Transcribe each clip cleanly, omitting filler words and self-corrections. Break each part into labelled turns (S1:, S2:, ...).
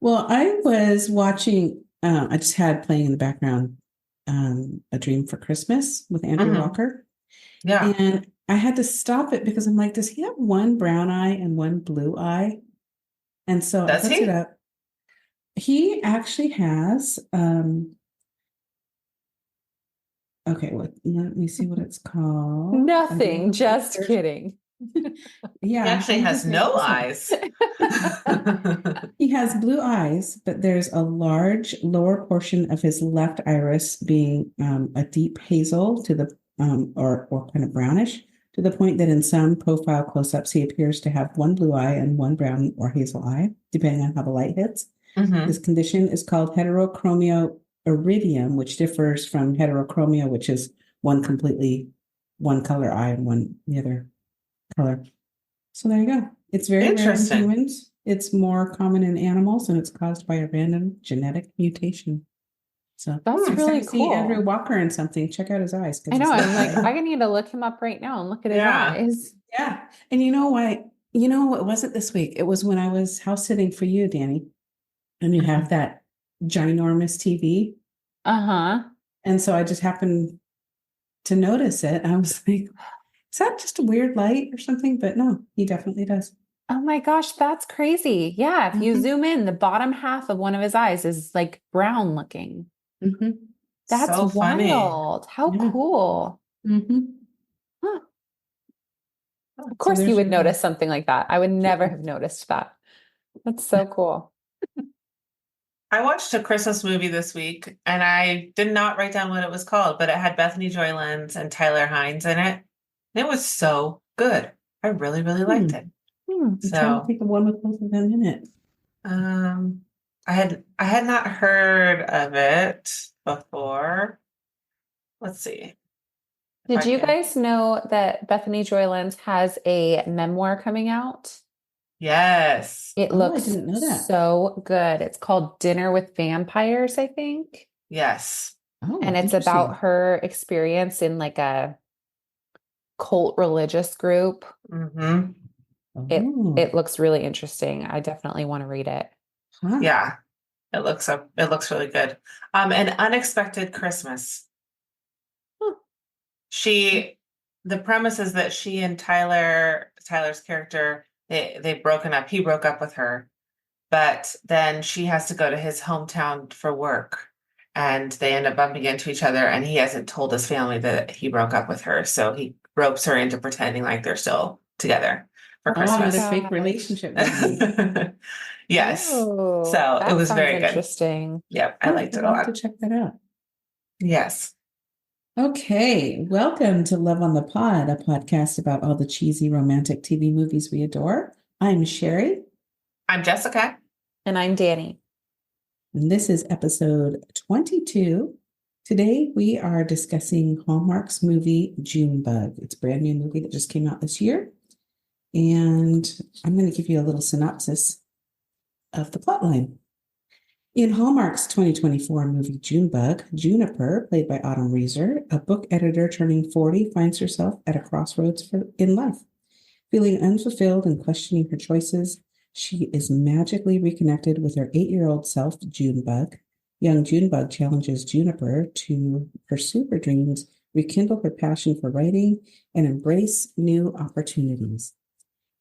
S1: Well, I was watching, I just had playing in the background A Dream for Christmas with Andrew
S2: Hmm.
S1: Walker.
S2: Yeah.
S1: And I had to stop it because I'm like, does he have one brown eye and one blue eye? And so I
S2: Does
S1: looked it
S2: he?
S1: up. He actually has, okay, let me see what it's called. A
S3: Nothing,
S1: Dream for
S3: just
S1: Christmas.
S3: kidding.
S2: He
S1: Yeah,
S2: actually
S1: I
S2: has
S1: just made
S2: no
S1: this up.
S2: eyes.
S1: He has blue eyes, but there's a large lower portion of his left iris being a deep hazel to the or kind of brownish to the point that in some profile close-ups he appears to have one blue eye and one brown or hazel eye, depending on how the light hits. This
S2: Hmm.
S1: condition is called heterochromia iridium, which differs from heterochromia, which is one completely one color eye and one the other color. So there you go. It's very rare in
S2: Interesting.
S1: humans. It's more common in animals, and it's caused by a random genetic mutation. So
S3: That's
S1: next time you
S3: really
S1: see Andrew
S3: cool.
S1: Walker in something, check out his eyes
S3: I
S1: because his
S3: know. I'm
S1: left
S3: like,
S1: eye.
S3: I need to look him up right now and look at his
S2: Yeah.
S3: eyes.
S1: Yeah. And you know what? You know, it wasn't this week. It was when I was house sitting for you, Danny, and you have
S2: Mhm.
S1: that ginormous TV.
S3: Uh-huh.
S1: And so I just happened to notice it. I was like, is that just a weird light or something? But no, he definitely does.
S3: Oh my gosh, that's crazy. Yeah, if you
S1: Mhm,
S3: zoom in, the bottom half of one of his eyes is like brown looking.
S1: mhm.
S3: That's
S2: So funny.
S3: wild. How
S1: Yeah.
S3: cool.
S1: Mhm.
S3: Huh. Of
S1: So
S3: course you
S1: there's
S3: would
S1: your
S3: notice something like that. I would never
S1: yeah.
S3: have noticed that. That's so cool.
S2: I watched a Christmas movie this week and I did not write down what it was called, but it had Bethany Joy Lenz and Tyler Hynes in it. And it was so good. I really, really
S1: Hmm.
S2: liked it.
S1: I'm trying to
S2: So,
S1: think of one with both of them in it.
S2: um, I had not heard of it before. Let's see if
S3: Did
S2: I
S3: you
S2: can.
S3: guys know that Bethany Joy Lenz has a memoir coming out?
S2: Yes.
S3: It
S1: Oh, I
S3: looks
S1: didn't know that.
S3: so good. It's called Dinner with Vampires, I think.
S2: Yes.
S3: And
S1: Oh,
S3: it's about
S1: interesting.
S3: her experience in like a cult religious group.
S2: Hmm.
S3: It
S1: Oh,
S3: looks really interesting. I definitely want to read it.
S1: huh.
S2: Yeah. It looks really good. An Unexpected Christmas.
S3: Huh.
S2: She the premise is that she and Tyler's character, they've broken up. He broke up with her, but then she has to go to his hometown for work. And they end up bumping into each other, and he hasn't told his family that he broke up with her. So he ropes her into pretending like they're still together for
S3: Oh
S1: Oh,
S3: my
S1: another
S2: Christmas.
S1: fake
S3: gosh.
S1: relationship maybe.
S2: Yes.
S3: Oh,
S2: So it
S3: that
S2: was
S3: sounds
S2: very good.
S3: interesting.
S2: Yep, I
S1: Huh,
S2: liked it a
S1: I'll have to
S2: lot.
S1: check that out.
S2: Yes.
S1: Okay, welcome to Love on the Pod, a podcast about all the cheesy romantic TV movies we adore. I'm Sherry,
S2: I'm Jessica.
S3: And I'm Danny.
S1: and this is episode 22. Today we are discussing Hallmark's movie Junebug. It's a brand new movie that just came out this year. And I'm going to give you a little synopsis of the plotline. In Hallmark's 2024 movie Junebug, Juniper, played by Autumn Reeser, a book editor turning 40, finds herself at a crossroads in life. Feeling unfulfilled and questioning her choices, she is magically reconnected with her 8-year-old self, Junebug. Young Junebug challenges Juniper to pursue her dreams, rekindle her passion for writing, and embrace new opportunities.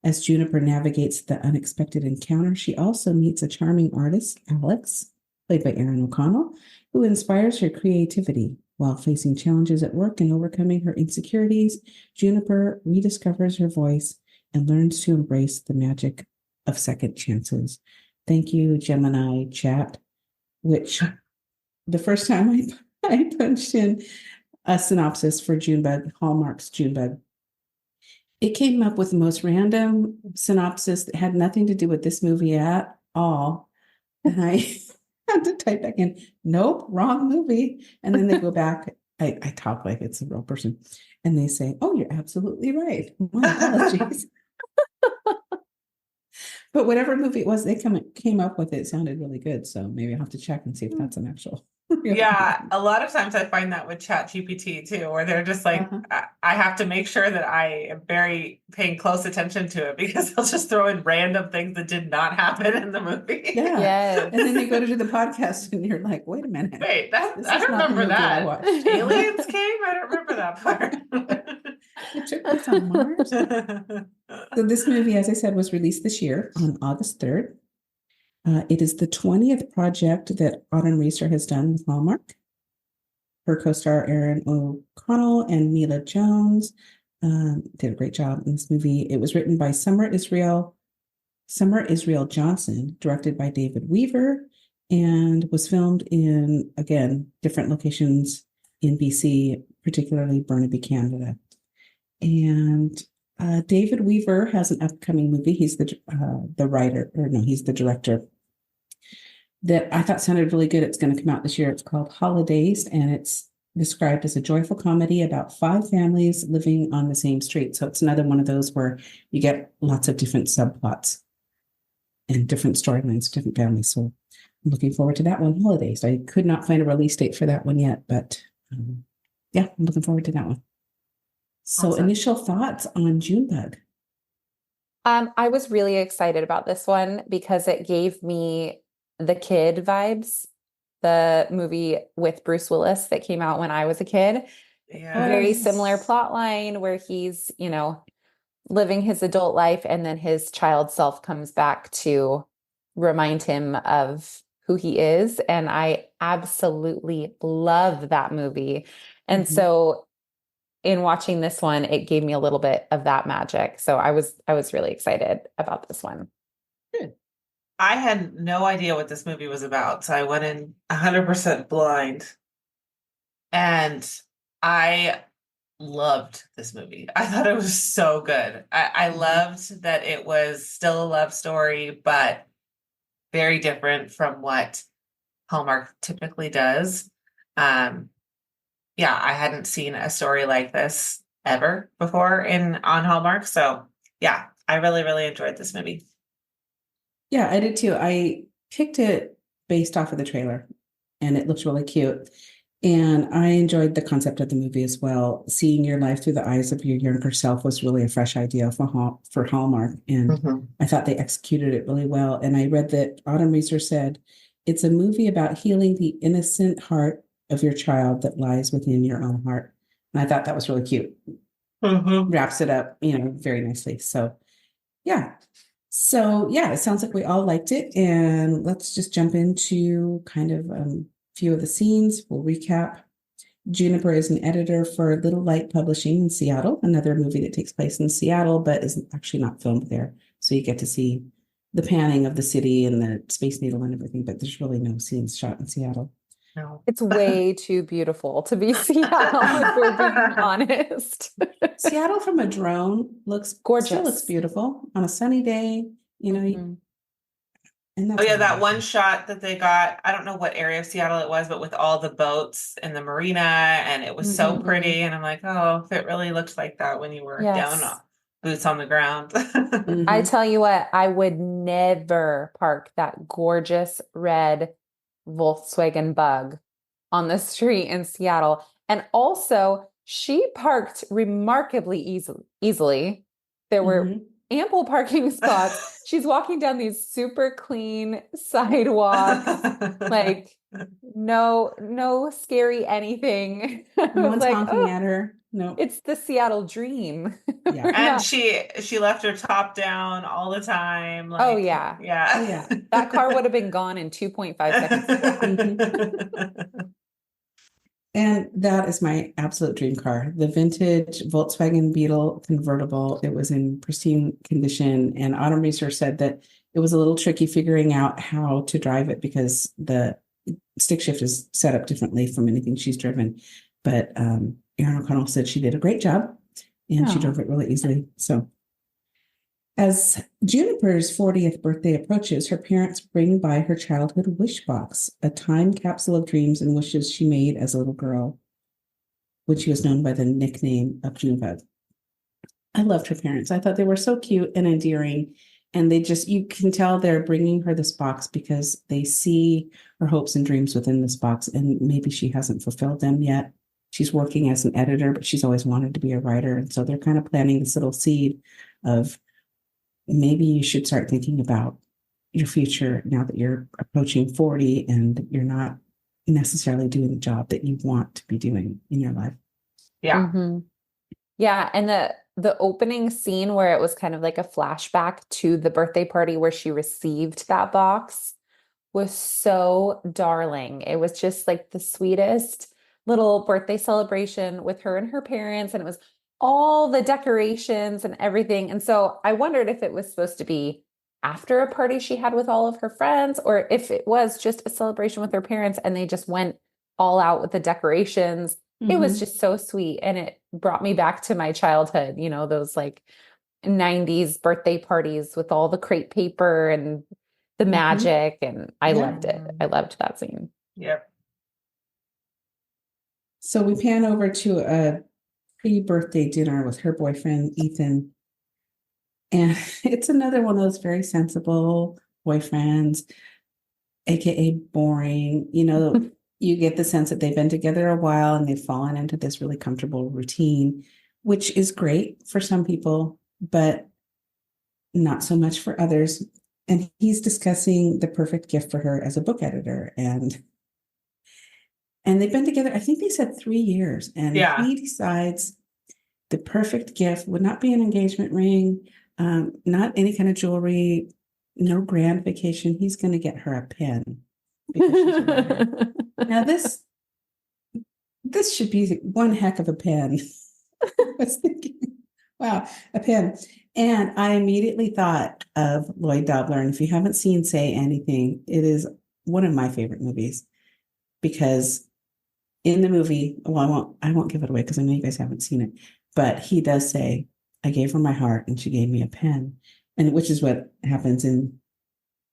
S1: As Juniper navigates the unexpected encounter, she also meets a charming artist, Alex, played by Erin O'Connell, who inspires her creativity. While facing challenges at work and overcoming her insecurities, Juniper rediscovers her voice and learns to embrace the magic of second chances. Thank you, Gemini Chat, which the first time I punched in a synopsis for Junebug, Hallmark's Junebug, it came up with the most random synopsis that had nothing to do with this movie at all. And I had to type back in, nope, wrong movie. And then they go back. I talk like it's a real person. And they say, oh, you're absolutely right. My apologies. But whatever movie it was, they came up with it sounded really good. So maybe I'll have to check and see if that's an actual
S2: Yeah, a lot of times I find that with Chat GPT too, where they're just like, I have to make sure that I am very paying close attention to it because they'll just throw in random things that did not happen in the movie.
S1: Yeah.
S3: Yes.
S1: And then they go to do the podcast and you're like, wait a minute.
S2: Wait,
S1: This
S2: I
S1: is
S2: don't
S1: not the
S2: remember
S1: movie I
S2: that.
S1: watched.
S2: Aliens came? I don't remember that part.
S1: It took place on Mars. So this movie, as I said, was released this year on August 3rd. It is the 20th project that Autumn Reeser has done with Hallmark. Her co-star Erin O'Connell and Mila Jones did a great job in this movie. It was written by Summer Israel Johnson, directed by David Weaver, and was filmed in, again, different locations in BC, particularly Burnaby, Canada. And David Weaver has an upcoming movie. He's the writer, or no, he's the director, that I thought sounded really good. It's going to come out this year. It's called Holidays, and it's described as a joyful comedy about 5 families living on the same street. So it's another one of those where you get lots of different subplots and different storylines, different families. So I'm looking forward to that one, Holidays. I could not find a release date for that one yet, but yeah, I'm looking forward to that one. So
S2: Awesome.
S1: Initial thoughts on Junebug.
S3: I was really excited about this one because it gave me The Kid vibes, the movie with Bruce Willis that came out when I was a kid.
S2: Yeah.
S3: Very similar plot line where he's, living his adult life and then his child self comes back to remind him of who he is. And I absolutely love that movie. And so in watching this one, it gave me a little bit of that magic. So I was really excited about this one.
S1: Good.
S2: I had no idea what this movie was about, so I went in 100% blind. And I loved this movie. I thought it was so good. I loved that it was still a love story, but very different from what Hallmark typically does. Yeah, I hadn't seen a story like this ever before on Hallmark. So yeah, I really, really enjoyed this movie.
S1: Yeah, I did too. I picked it based off of the trailer, and it looks really cute. And I enjoyed the concept of the movie as well. Seeing your life through the eyes of your younger self was really a fresh idea for Hallmark. And I thought they executed it really well. And I read that Autumn Reeser said, it's a movie about healing the innocent heart of your child that lies within your own heart. And I thought that was really cute. Wraps it up, very nicely. So, yeah. So, yeah, it sounds like we all liked it. And let's just jump into kind of few of the scenes. We'll recap. Juniper is an editor for Little Light Publishing in Seattle, another movie that takes place in Seattle, but is actually not filmed there. So you get to see the panning of the city and the Space Needle and everything, but there's really no scenes shot in Seattle.
S2: No.
S3: It's way too beautiful to be Seattle, if we're being honest.
S1: Seattle from a drone looks
S3: gorgeous.
S1: Still looks beautiful on a sunny day, And that's
S2: that one shot that they got, I don't know what area of Seattle it was, but with all the boats and the marina, and it was so pretty. And I'm like, oh, if it really looked like that when you were down boots on the ground.
S3: I tell you what, I would never park that gorgeous red Volkswagen Bug on the street in Seattle. And also, she parked remarkably easily. There were ample parking spots. She's walking down these super clean sidewalks, like no scary anything.
S1: No one's honking at her. No,
S3: it's the Seattle dream.
S1: Yeah.
S2: And she left her top down all the time. Like,
S3: oh yeah. That car would have been gone in 2.5 seconds.
S1: And that is my absolute dream car, the vintage Volkswagen Beetle convertible. It was in pristine condition, and Autumn Reeser said that it was a little tricky figuring out how to drive it because the stick shift is set up differently from anything she's driven. But Erin O'Connell said she did a great job, and she drove it really easily. So as Juniper's 40th birthday approaches, her parents bring by her childhood wish box, a time capsule of dreams and wishes she made as a little girl, when she was known by the nickname of Junebug. I loved her parents. I thought they were so cute and endearing. And you can tell they're bringing her this box because they see her hopes and dreams within this box. And maybe she hasn't fulfilled them yet. She's working as an editor, but she's always wanted to be a writer. And so they're kind of planting this little seed of maybe you should start thinking about your future now that you're approaching 40 and you're not necessarily doing the job that you want to be doing in your life.
S2: Yeah.
S3: Mhm. Yeah, and the opening scene where it was kind of like a flashback to the birthday party where she received that box was so darling. It was just like the sweetest little birthday celebration with her and her parents, and it was all the decorations and everything. And so I wondered if it was supposed to be after a party she had with all of her friends, or if it was just a celebration with her parents and they just went all out with the decorations. It was just so sweet, and it brought me back to my childhood, those like 90s birthday parties with all the crepe paper and the magic, and I loved it. I loved that scene.
S2: Yep.
S1: So we pan over to a pre-birthday dinner with her boyfriend, Ethan. And it's another one of those very sensible boyfriends, AKA boring. You get the sense that they've been together a while and they've fallen into this really comfortable routine, which is great for some people, but not so much for others. And he's discussing the perfect gift for her as a book editor. And they've been together, I think they said 3 years. And he decides the perfect gift would not be an engagement ring, not any kind of jewelry, no grand vacation. He's going to get her a pen. Because she's a writer. Now this should be one heck of a pen. I was thinking, wow, a pen. And I immediately thought of Lloyd Dobler. And if you haven't seen Say Anything, it is one of my favorite movies because in the movie, well, I won't give it away because I know you guys haven't seen it, but he does say, I gave her my heart and she gave me a pen. And which is what happens in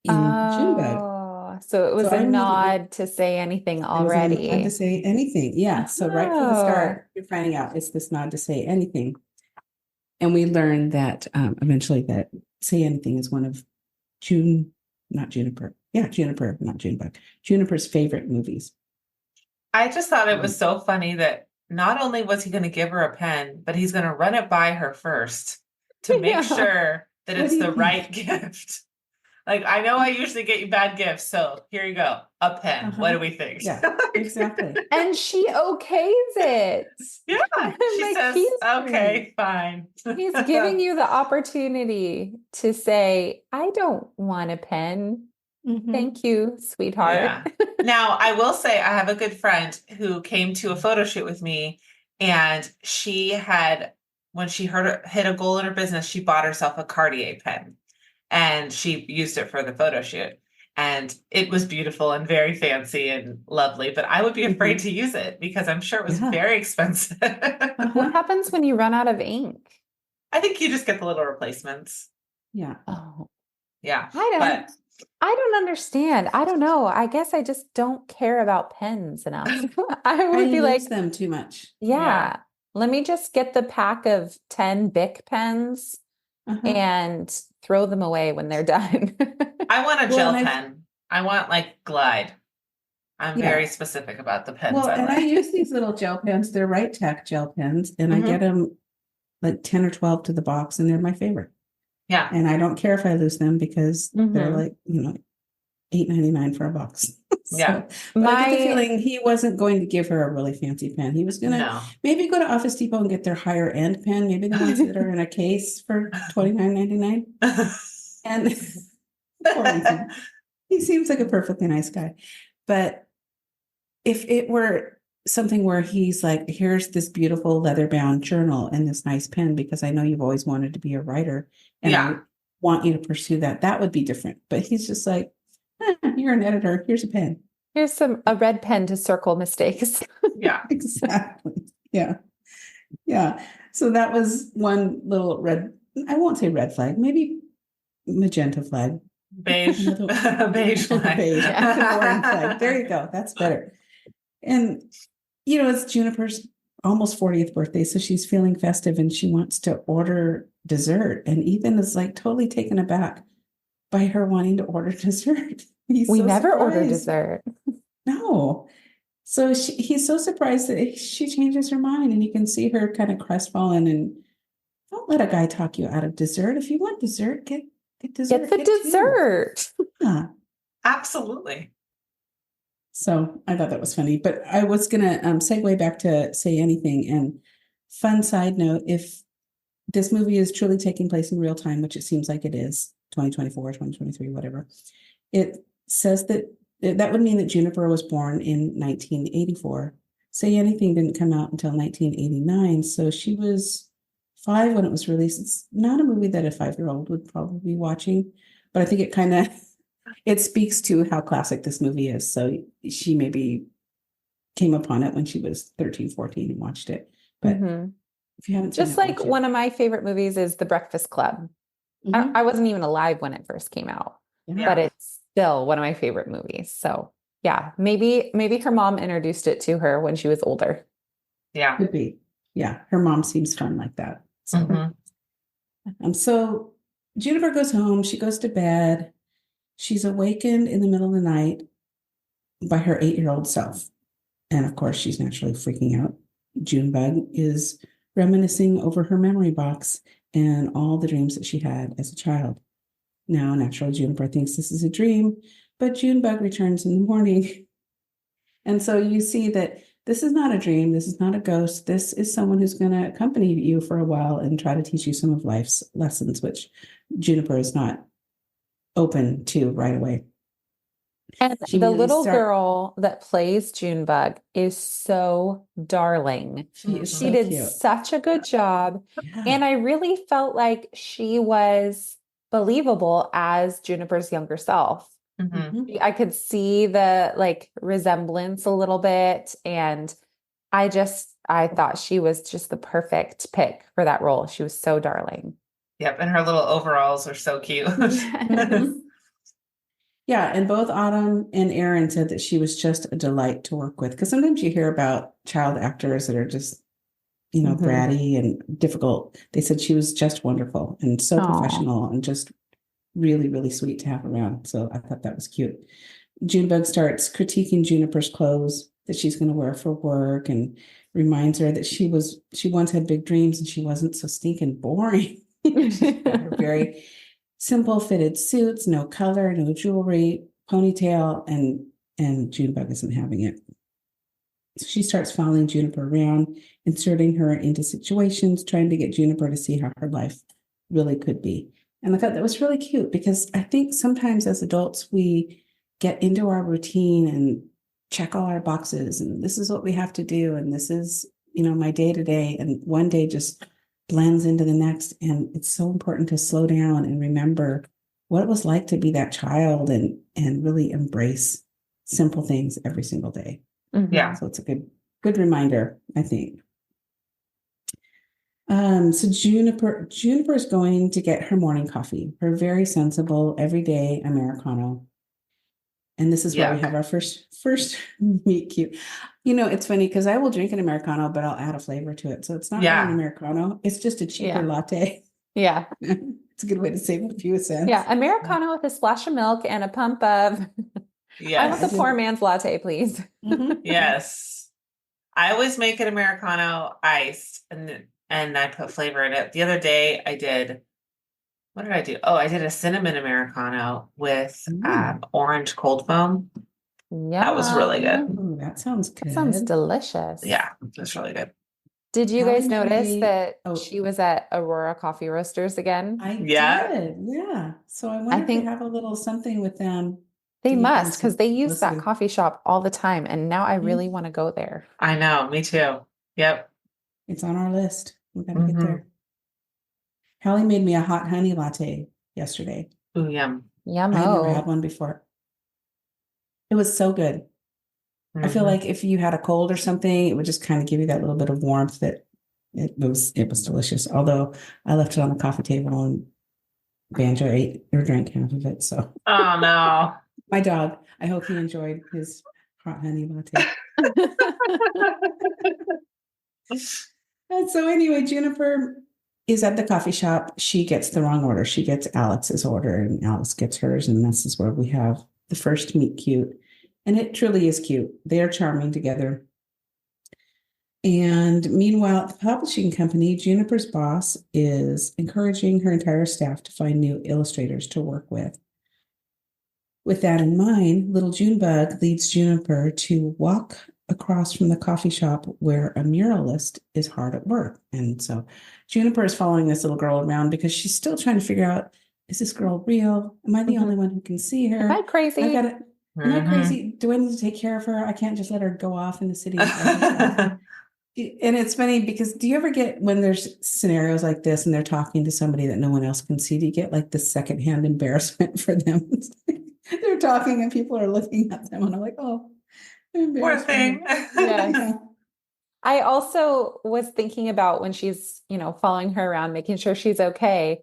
S1: Junebug.
S3: So it was a nod to Say Anything already.
S1: It was a nod to Say Anything. Yeah. So right from the start, you're finding out it's this nod to Say Anything. And we learned that eventually that Say Anything is one of Juniper, not Junebug. Juniper's favorite movies.
S2: I just thought it was so funny that not only was he going to give her a pen, but he's going to run it by her first to make sure that it's the right gift. Like, I know I usually get you bad gifts, so here you go, a pen. What do we think?
S1: Yeah, exactly.
S3: And she okays it.
S2: Yeah, she says, okay, fine.
S3: He's giving you the opportunity to say, I don't want a pen. Thank you, sweetheart.
S2: Yeah. Now, I will say I have a good friend who came to a photo shoot with me, and she had, when she hit a goal in her business, she bought herself a Cartier pen. And she used it for the photo shoot. And it was beautiful and very fancy and lovely. But I would be afraid to use it because I'm sure it was very expensive.
S3: What happens when you run out of ink?
S2: I think you just get the little replacements.
S1: Yeah.
S3: Oh.
S2: Yeah.
S3: I don't understand. I don't know. I guess I just don't care about pens enough. I would be like,
S1: them too much.
S3: Yeah. Let me just get the pack of 10 Bic pens and throw them away when they're done.
S2: I want a gel pen. I want like Glide. I'm very specific about the pens.
S1: Well, I use these little gel pens. They're Right Tech gel pens, and I get them like 10 or 12 to the box, and they're my favorite.
S2: Yeah.
S1: And I don't care if I lose them because they're like, $8.99 for a box.
S2: Yeah.
S1: But I get the feeling he wasn't going to give her a really fancy pen. He was going to maybe go to Office Depot and get their higher end pen, maybe the ones that are in a case for $29.99. And he seems like a perfectly nice guy. But if it were something where he's like, here's this beautiful leather-bound journal and this nice pen, because I know you've always wanted to be a writer and I want you to pursue that, that would be different. But he's just like, you're an editor. Here's a pen.
S3: Here's a red pen to circle mistakes.
S2: Yeah,
S1: exactly. Yeah. Yeah. So that was one little I won't say red flag, maybe magenta flag.
S2: Beige. Beige flag.
S1: Beige. Orange flag. There you go. That's better. And, it's Juniper's almost 40th birthday. So she's feeling festive and she wants to order dessert. And Ethan is like totally taken aback by her wanting to order dessert. He's
S3: We
S1: so
S3: never order
S1: surprised.
S3: dessert.
S1: No. So he's so surprised that she changes her mind, and you can see her kind of crestfallen. And don't let a guy talk you out of dessert. If you want dessert, get dessert.
S3: Get the
S1: Get two.
S3: dessert.
S1: Yeah.
S2: Absolutely.
S1: So I thought that was funny, but I was gonna segue back to Say Anything. And fun side note, if this movie is truly taking place in real time, which it seems like it is, 2024, 2023, whatever, it says that would mean that Juniper was born in 1984. Say Anything didn't come out until 1989, so she was 5 when it was released. It's not a movie that a 5-year-old would probably be watching, but I think it kind of it speaks to how classic this movie is. So she maybe came upon it when she was 13, 14 and watched it. But if you haven't seen
S3: Just
S1: it,
S3: like
S1: watch it.
S3: one of my favorite movies is The Breakfast Club. I wasn't even alive when it first came out, but it's still one of my favorite movies. So yeah, maybe her mom introduced it to her when she was older.
S2: Yeah.
S1: Could be. Yeah. Her mom seems fun like that. So, so Juniper goes home. She goes to bed. She's awakened in the middle of the night by her 8-year-old self. And of course, she's naturally freaking out. Junebug is reminiscing over her memory box and all the dreams that she had as a child. Now, naturally, Juniper thinks this is a dream, but Junebug returns in the morning. And so you see that this is not a dream. This is not a ghost. This is someone who's going to accompany you for a while and try to teach you some of life's lessons, which Juniper is not open to right away.
S3: And the little girl that plays Junebug is so darling. She
S1: so
S3: did
S1: cute.
S3: such a good job.
S1: Yeah.
S3: And I really felt like she was believable as Juniper's younger self. I could see the like resemblance a little bit. And I thought she was just the perfect pick for that role. She was so darling.
S2: Yep. And her little overalls are so cute.
S1: Yeah, and both Autumn and Aaron said that she was just a delight to work with. Because sometimes you hear about child actors that are just, bratty and difficult. They said she was just wonderful and so professional and just really, really sweet to have around. So I thought that was cute. Junebug starts critiquing Juniper's clothes that she's going to wear for work and reminds her that she once had big dreams and she wasn't so stinking boring. Her very simple fitted suits, no color, no jewelry, ponytail, and Junebug isn't having it. So she starts following Juniper around, inserting her into situations, trying to get Juniper to see how her life really could be. And I thought that was really cute because I think sometimes as adults, we get into our routine and check all our boxes and this is what we have to do. And this is, my day to day. And one day just blends into the next. And it's so important to slow down and remember what it was like to be that child and really embrace simple things every single day.
S2: Yeah.
S1: So it's a good reminder, I think. So Juniper is going to get her morning coffee, her very sensible, everyday Americano. And this is where we have our first meet cute. It's funny because I will drink an Americano, but I'll add a flavor to it. So it's not really an Americano. It's just a cheaper latte.
S3: Yeah.
S1: It's a good way to save a few cents.
S3: Yeah. Americano with a splash of milk and a pump of.
S2: Yes.
S3: I want the poor man's latte, please.
S2: Yes. I always make an Americano iced and I put flavor in it. The other day what did I do? Oh, I did a cinnamon Americano with orange cold foam.
S3: Yeah.
S2: That was really good.
S1: Ooh, that sounds good.
S3: That sounds delicious.
S2: Yeah, that's really good.
S3: Did you guys notice that she was at Aurora Coffee Roasters again?
S1: I did. Yeah. So I wonder if they have a little something with them.
S3: They must, because they use that coffee shop all the time. And now I really want to go there.
S2: I know. Me too. Yep.
S1: It's on our list. We gotta get there. Hallie made me a hot honey latte yesterday.
S2: Ooh, yum.
S3: Yum.
S1: I never had one before. It was so good. I feel like if you had a cold or something, it would just kind of give you that little bit of warmth that it was delicious. Although I left it on the coffee table and Banjo ate or drank half of it. So
S2: oh no.
S1: My dog. I hope he enjoyed his hot honey latte. And so anyway, Juniper is at the coffee shop. She gets the wrong order. She gets Alex's order and Alex gets hers. And this is where we have the first meet cute. And it truly is cute. They're charming together. And meanwhile, at the publishing company, Juniper's boss is encouraging her entire staff to find new illustrators to work with. With that in mind, little Junebug leads Juniper to walk across from the coffee shop where a muralist is hard at work. And so Juniper is following this little girl around because she's still trying to figure out, is this girl real? Am I the only one who can see her?
S3: Am I crazy?
S1: Am I crazy? Do I need to take care of her? I can't just let her go off in the city. And it's funny because do you ever get when there's scenarios like this and they're talking to somebody that no one else can see, do you get like the secondhand embarrassment for them? They're talking and people are looking at them and I'm like, oh,
S2: Poor thing.
S3: Yeah. I also was thinking about when she's, following her around, making sure she's okay,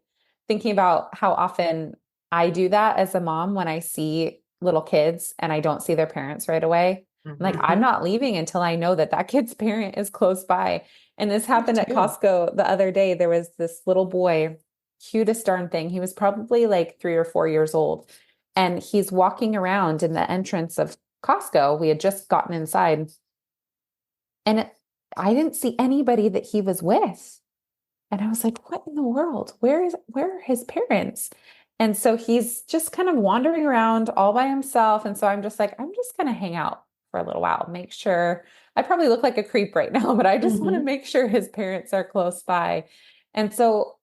S3: thinking about how often I do that as a mom when I see little kids and I don't see their parents right away. Like, I'm not leaving until I know that that kid's parent is close by. And this happened at Costco the other day. There was this little boy, cutest darn thing. He was probably like 3 or 4 years old. And he's walking around in the entrance of Costco. We had just gotten inside. And I didn't see anybody that he was with. And I was like, what in the world? Where are his parents? And so he's just kind of wandering around all by himself. And so I'm just like, I'm just going to hang out for a little while, make sure. I probably look like a creep right now, but I just want to make sure his parents are close by. And so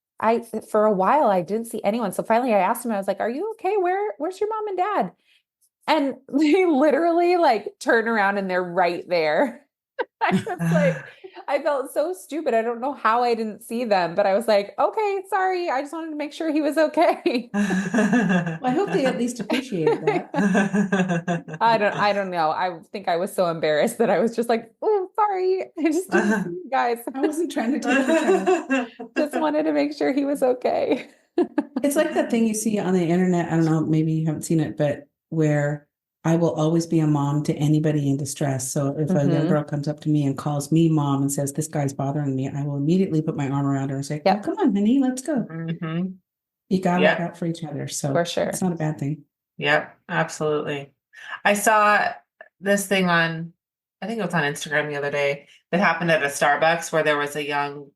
S3: for a while, I didn't see anyone. So finally I asked him, I was like, are you okay? Where's your mom and dad? And they literally like turn around and they're right there. I was like, I felt so stupid. I don't know how I didn't see them, but I was like, okay, sorry. I just wanted to make sure he was okay.
S1: Well, I hope they at least appreciated that.
S3: I don't know. I think I was so embarrassed that I was just like, oh, sorry. I just didn't see you guys.
S1: I wasn't trying to take your time.
S3: Just wanted to make sure he was okay.
S1: It's like that thing you see on the internet. I don't know, maybe you haven't seen it, but where I will always be a mom to anybody in distress. So if a young girl comes up to me and calls me mom and says, this guy's bothering me, I will immediately put my arm around her and say, oh, come on, honey, let's go. You got to look out for each other. So
S3: for sure.
S1: It's not a bad thing.
S2: Yep, absolutely. I saw this thing on, I think it was on Instagram the other day, that happened at a Starbucks where there was a young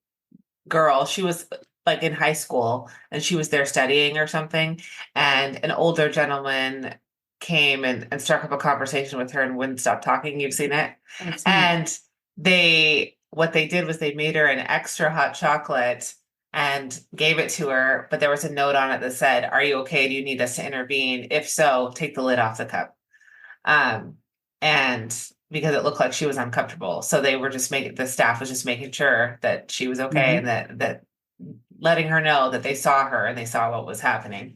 S2: girl. She was like in high school and she was there studying or something. And an older gentleman came and struck up a conversation with her and wouldn't stop talking. You've seen it? And what they did was they made her an extra hot chocolate and gave it to her, but there was a note on it that said, are you okay? Do you need us to intervene? If so, take the lid off the cup. And because it looked like she was uncomfortable. So they were just the staff was just making sure that she was okay and that letting her know that they saw her and they saw what was happening.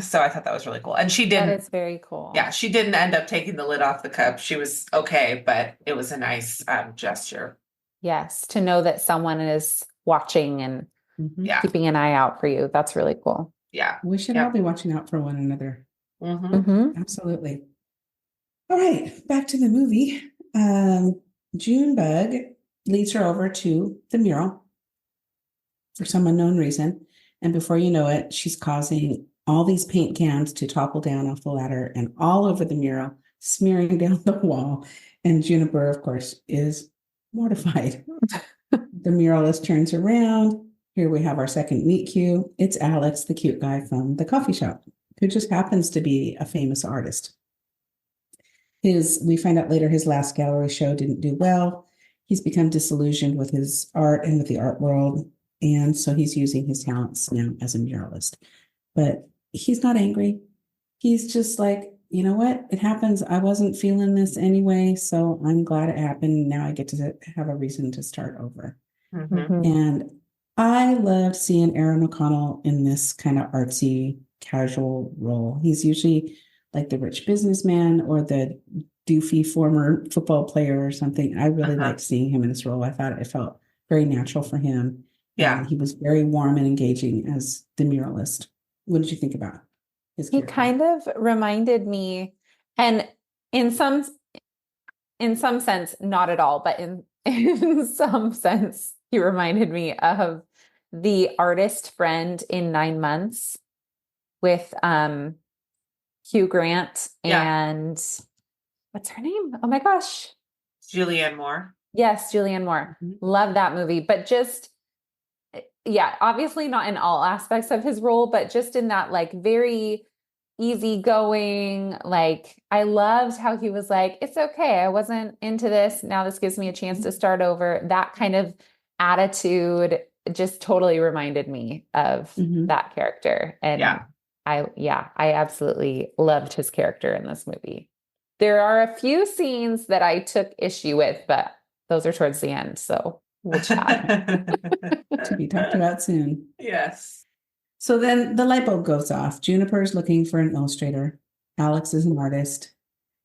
S2: So I thought that was really cool. And she didn't.
S3: That is very cool.
S2: Yeah, she didn't end up taking the lid off the cup. She was okay, but it was a nice gesture.
S3: Yes, to know that someone is watching and keeping an eye out for you. That's really cool.
S2: Yeah.
S1: We should all be watching out for one another. Absolutely. All right, back to the movie. Junebug leads her over to the mural for some unknown reason. And before you know it, she's causing all these paint cans to topple down off the ladder and all over the mural, smearing down the wall. And Juniper, of course, is mortified. The muralist turns around. Here we have our second meet cute. It's Alex, the cute guy from the coffee shop, who just happens to be a famous artist. We find out later his last gallery show didn't do well. He's become disillusioned with his art and with the art world. And so he's using his talents now as a muralist. But he's not angry. He's just like, you know what? It happens. I wasn't feeling this anyway, so I'm glad it happened. Now I get to have a reason to start over. And I loved seeing Aaron O'Connell in this kind of artsy, casual role. He's usually like the rich businessman or the doofy former football player or something. I really liked seeing him in this role. I thought it felt very natural for him.
S2: Yeah.
S1: And he was very warm and engaging as the muralist. What did you think about his character?
S3: He kind of reminded me, and in some sense, not at all, but in some sense, he reminded me of the artist friend in 9 months with Hugh Grant
S2: Yeah.
S3: and what's her name? Oh my gosh.
S2: Julianne Moore.
S3: Yes, Julianne Moore.
S1: Mhm.
S3: Love that movie. But just, yeah, obviously not in all aspects of his role, but just in that like very easygoing, like I loved how he was like, it's okay. I wasn't into this. Now this gives me a chance to start over. That kind of attitude just totally reminded me of
S1: Mhm.
S3: that character. And
S2: Yeah.
S3: I absolutely loved his character in this movie. There are a few scenes that I took issue with, but those are towards the end. So we'll chat.
S1: To be talked about soon.
S2: Yes.
S1: So then the light bulb goes off. Juniper is looking for an illustrator. Alex is an artist.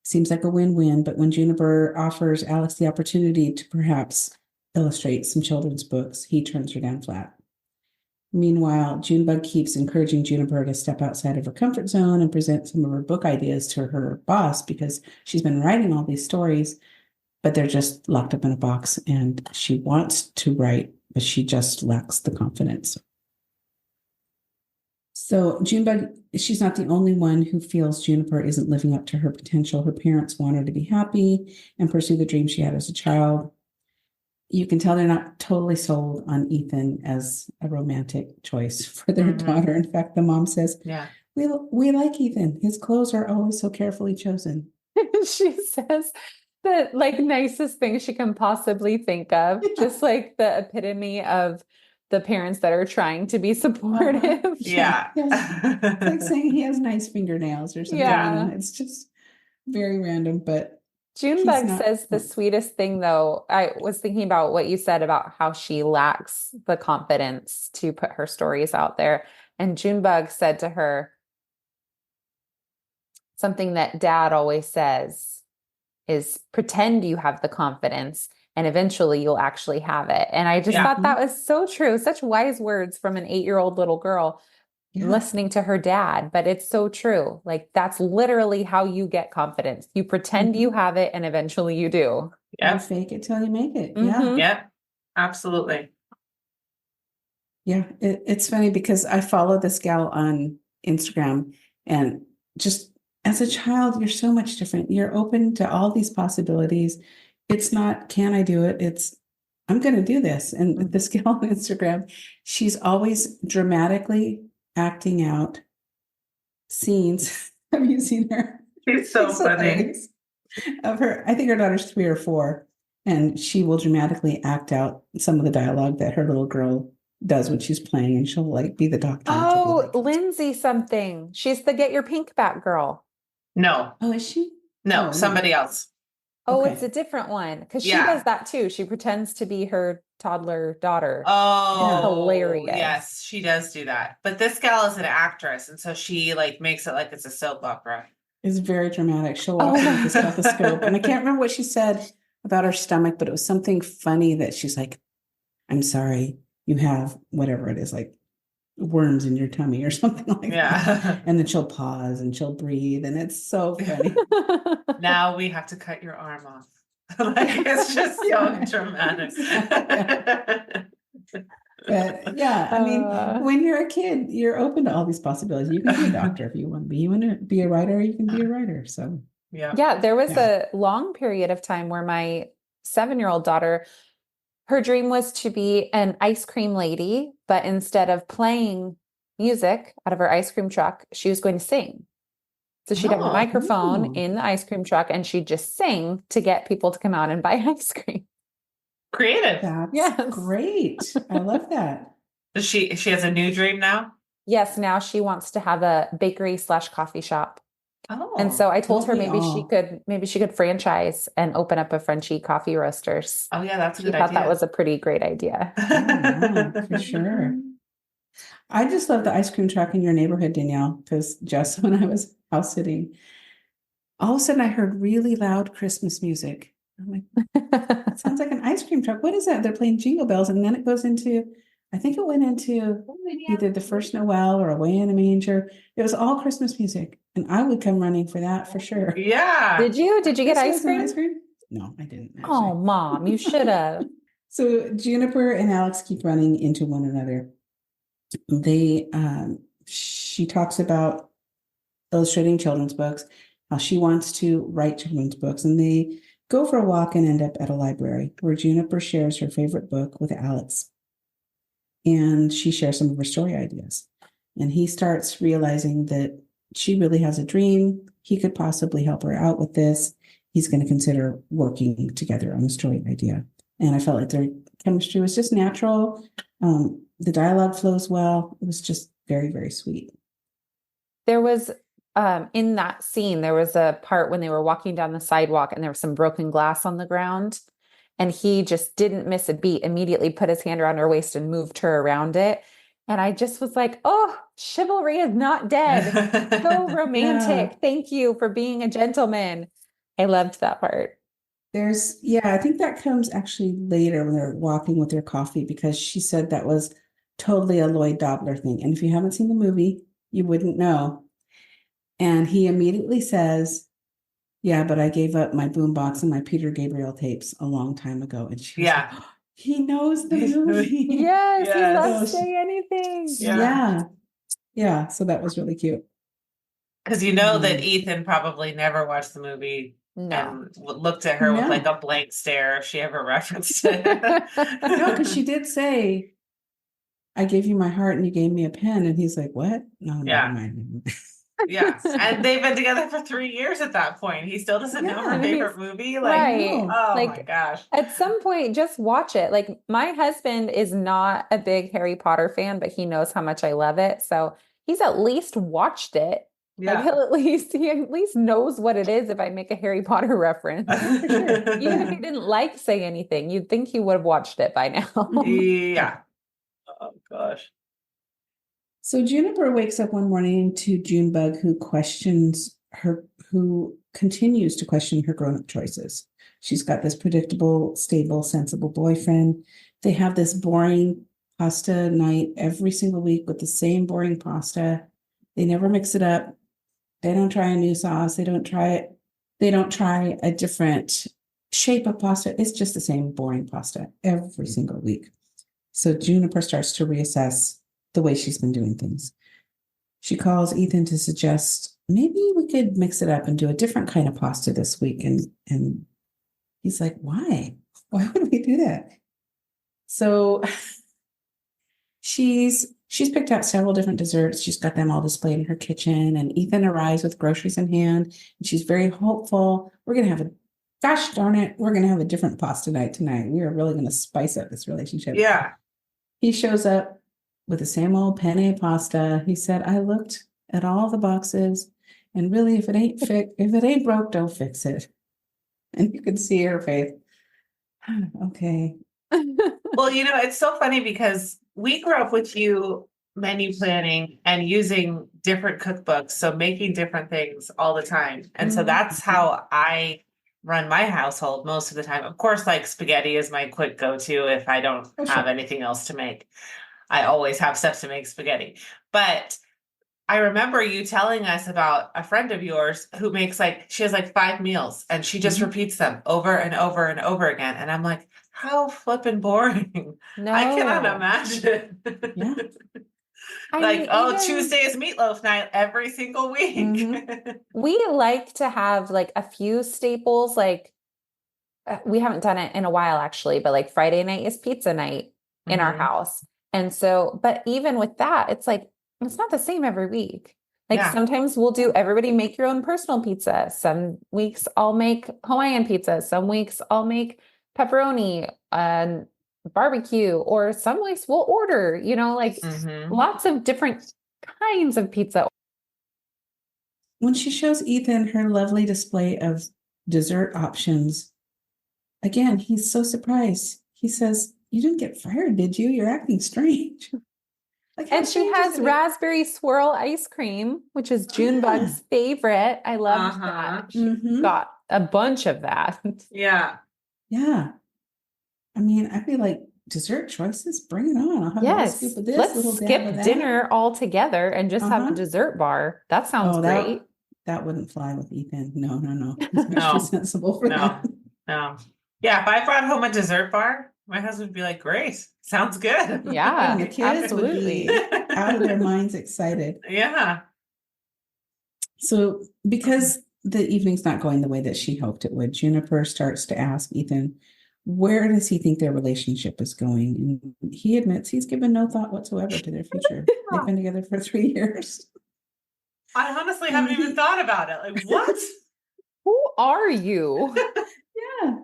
S1: Seems like a win-win, but when Juniper offers Alex the opportunity to perhaps illustrate some children's books, he turns her down flat. Meanwhile, Junebug keeps encouraging Juniper to step outside of her comfort zone and present some of her book ideas to her boss because she's been writing all these stories, but they're just locked up in a box and she wants to write, but she just lacks the confidence. So Junebug, she's not the only one who feels Juniper isn't living up to her potential. Her parents want her to be happy and pursue the dream she had as a child. You can tell they're not totally sold on Ethan as a romantic choice for their daughter. In fact, the mom says,
S2: Yeah.
S1: we like Ethan. His clothes are always so carefully chosen.
S3: She says the like nicest thing she can possibly think of, just like the epitome of the parents that are trying to be supportive.
S2: Yeah.
S1: It's like saying he has nice fingernails or something.
S3: Yeah.
S1: You know, it's just very random, but
S3: Junebug
S1: not-
S3: says the sweetest thing, though. I was thinking about what you said about how she lacks the confidence to put her stories out there. And Junebug said to her something that Dad always says is pretend you have the confidence and eventually you'll actually have it. And I just
S2: Yeah.
S3: thought that was so true. Such wise words from an 8-year-old little girl
S1: Yeah.
S3: listening to her dad, but it's so true. Like that's literally how you get confidence. You pretend you have it and eventually you do.
S1: You
S2: Yep.
S1: fake it till you make it.
S3: Mhm.
S2: Yep. Absolutely.
S1: Yeah. It's funny because I follow this gal on Instagram and just as a child, you're so much different. You're open to all these possibilities. It's not, can I do it? It's, I'm going to do this. And this gal on Instagram, she's always dramatically acting out scenes. Have you seen her?
S2: It's so
S1: It's
S2: funny.
S1: hilarious. Of her, I think her daughter's 3 or 4, and she will dramatically act out some of the dialogue that her little girl does when she's playing, and she'll like be the doctor. and she'll be
S3: Oh,
S1: like,
S3: Lindsay something. She's the Get Your Pink Back girl.
S2: No,
S1: oh, is she?
S2: no,
S1: Oh,
S2: somebody else.
S3: Oh,
S1: Okay.
S3: it's a different one because she
S2: Yeah.
S3: does that too. She pretends to be her toddler daughter.
S2: Oh,
S3: Hilarious.
S2: yes, she does do that. But this gal is an actress, and so she like makes it like it's a soap opera.
S1: It's very dramatic. She'll walk in with the stethoscope, and I can't remember what she said about her stomach, but it was something funny that she's like, "I'm sorry, you have whatever it is, like worms in your tummy or something like that."
S2: Yeah.
S1: And then she'll pause and she'll breathe, and it's so funny.
S2: Now we have to cut your arm off. Like it's just so dramatic.
S1: But yeah, I mean, when you're a kid, you're open to all these possibilities. You can be a doctor if you want to be. You want to be a writer, you can be a writer. So
S2: Yeah.
S3: Yeah, there was
S1: Yeah.
S3: a long period of time where my 7-year-old daughter, her dream was to be an ice cream lady, but instead of playing music out of her ice cream truck, she was going to sing. So she'd have a
S2: Oh.
S3: microphone
S1: Oh.
S3: in the ice cream truck and she'd just sing to get people to come out and buy ice cream.
S2: Creative.
S1: that's
S3: Yes.
S1: great. I love that.
S2: Does she has a new dream now?
S3: Yes, now she wants to have a bakery/coffee shop.
S2: Oh.
S3: And so I told her
S1: Don't we
S3: maybe she could franchise and open up a Frenchie coffee roasters.
S2: Oh yeah, that's a
S3: She
S2: good
S3: thought
S2: idea.
S3: that was a pretty great idea.
S1: Yeah, for sure. I just love the ice cream truck in your neighborhood, Danielle, because just when I was house sitting, all of a sudden I heard really loud Christmas music. I'm like, it sounds like an ice cream truck. What is that? They're playing Jingle Bells, and then it goes into, I think it went into either the first Noel or Away in a Manger. It was all Christmas music, and I would come running for that for sure.
S2: Yeah.
S3: Did you get
S1: This
S3: ice
S1: was an
S3: cream?
S1: No, I didn't.
S3: Oh,
S1: Actually.
S3: Mom, you should have.
S1: So Juniper and Alex keep running into one another. They, she talks about illustrating children's books, how she wants to write children's books, and they go for a walk and end up at a library where Juniper shares her favorite book with Alex. And she shares some of her story ideas. And he starts realizing that she really has a dream. He could possibly help her out with this. He's going to consider working together on a story idea. And I felt like their chemistry was just natural. The dialogue flows well. It was just very, very sweet.
S3: There was in that scene, there was a part when they were walking down the sidewalk and there was some broken glass on the ground. And he just didn't miss a beat, immediately put his hand around her waist and moved her around it. And I just was like, oh, chivalry is not dead. So romantic.
S1: Yeah.
S3: Thank you for being a gentleman. I loved that part.
S1: I think that comes actually later when they're walking with their coffee, because she said that was totally a Lloyd Dobler thing. And if you haven't seen the movie, you wouldn't know. And he immediately says, yeah, but I gave up my boombox and my Peter Gabriel tapes a long time ago. And she was like, oh, he knows the movie.
S3: Yes, he
S2: Yes.
S3: loves Say Anything.
S1: Yeah. So that was really cute.
S2: Because you know that Ethan probably never watched the movie
S3: No.
S2: and looked at her with like a blank stare if she ever referenced it.
S1: No, because she did say, I gave you my heart and you gave me a pen. And he's like, what? No, never mind.
S2: Yeah. And they've been together for 3 years at that point. He still doesn't know her favorite movie. Like,
S3: right.
S2: oh
S3: Like,
S2: my gosh.
S3: At some point, just watch it. Like, my husband is not a big Harry Potter fan, but he knows how much I love it. So he's at least watched it. Like, he at least knows what it is if I make a Harry Potter reference. For sure. Even if he didn't like Say Anything, you'd think he would have watched it by now.
S2: Yeah. Oh gosh.
S1: So Juniper wakes up one morning to Junebug, who continues to question her grown-up choices. She's got this predictable, stable, sensible boyfriend. They have this boring pasta night every single week with the same boring pasta. They never mix it up. They don't try a new sauce. They don't try a different shape of pasta. It's just the same boring pasta every single week. So Juniper starts to reassess the way she's been doing things. She calls Ethan to suggest maybe we could mix it up and do a different kind of pasta this week. And he's like, why? Why would we do that? So she's picked out several different desserts. She's got them all displayed in her kitchen, and Ethan arrives with groceries in hand, and she's very hopeful. We're going to have gosh darn it, we're going to have a different pasta night tonight. We are really going to spice up this relationship.
S2: Yeah.
S1: He shows up with the same old penne pasta. He said, I looked at all the boxes, and really, if it ain't broke, don't fix it. And you can see her face. Okay.
S2: Well, it's so funny because we grew up with you menu planning and using different cookbooks, so making different things all the time. And so that's how I run my household most of the time. Of course, like spaghetti is my quick go-to if I don't have anything else to make. I always have stuff to make spaghetti. But I remember you telling us about a friend of yours who makes she has 5 meals and she just repeats them over and over and over again. And I'm like, how flippin' boring.
S3: No.
S2: I cannot imagine.
S1: Yeah.
S2: Tuesday is meatloaf night every single week.
S3: We like to have a few staples. We haven't done it in a while actually, but Friday night is pizza night in our house. And so, but even with that, it's not the same every week. Sometimes we'll do everybody make your own personal pizza. Some weeks I'll make Hawaiian pizza. Some weeks I'll make pepperoni and barbecue, or some weeks we'll order, lots of different kinds of pizza.
S1: When she shows Ethan her lovely display of dessert options, again, he's so surprised. He says, you didn't get fired, did you? You're acting strange.
S3: And she has raspberry swirl ice cream, which is Junebug's favorite. I love that. She got a bunch of that.
S2: Yeah.
S1: Yeah. I mean, I feel like dessert choices, bring it on. I'll have a little scoop of this.
S3: Let's skip dinner altogether and just have a dessert bar. That sounds great.
S1: That wouldn't fly with Ethan. No. He's too sensible for that.
S2: No. Yeah, if I brought home a dessert bar, My husband would be like, great, sounds good.
S3: Yeah,
S1: And the kids would be
S3: absolutely.
S1: out of their minds excited.
S2: Yeah.
S1: So because the evening's not going the way that she hoped it would, Juniper starts to ask Ethan, where does he think their relationship is going? And he admits he's given no thought whatsoever to their future. They've been together for 3 years.
S2: I honestly haven't even thought about it. Like, what?
S3: Who are you?
S1: Yeah.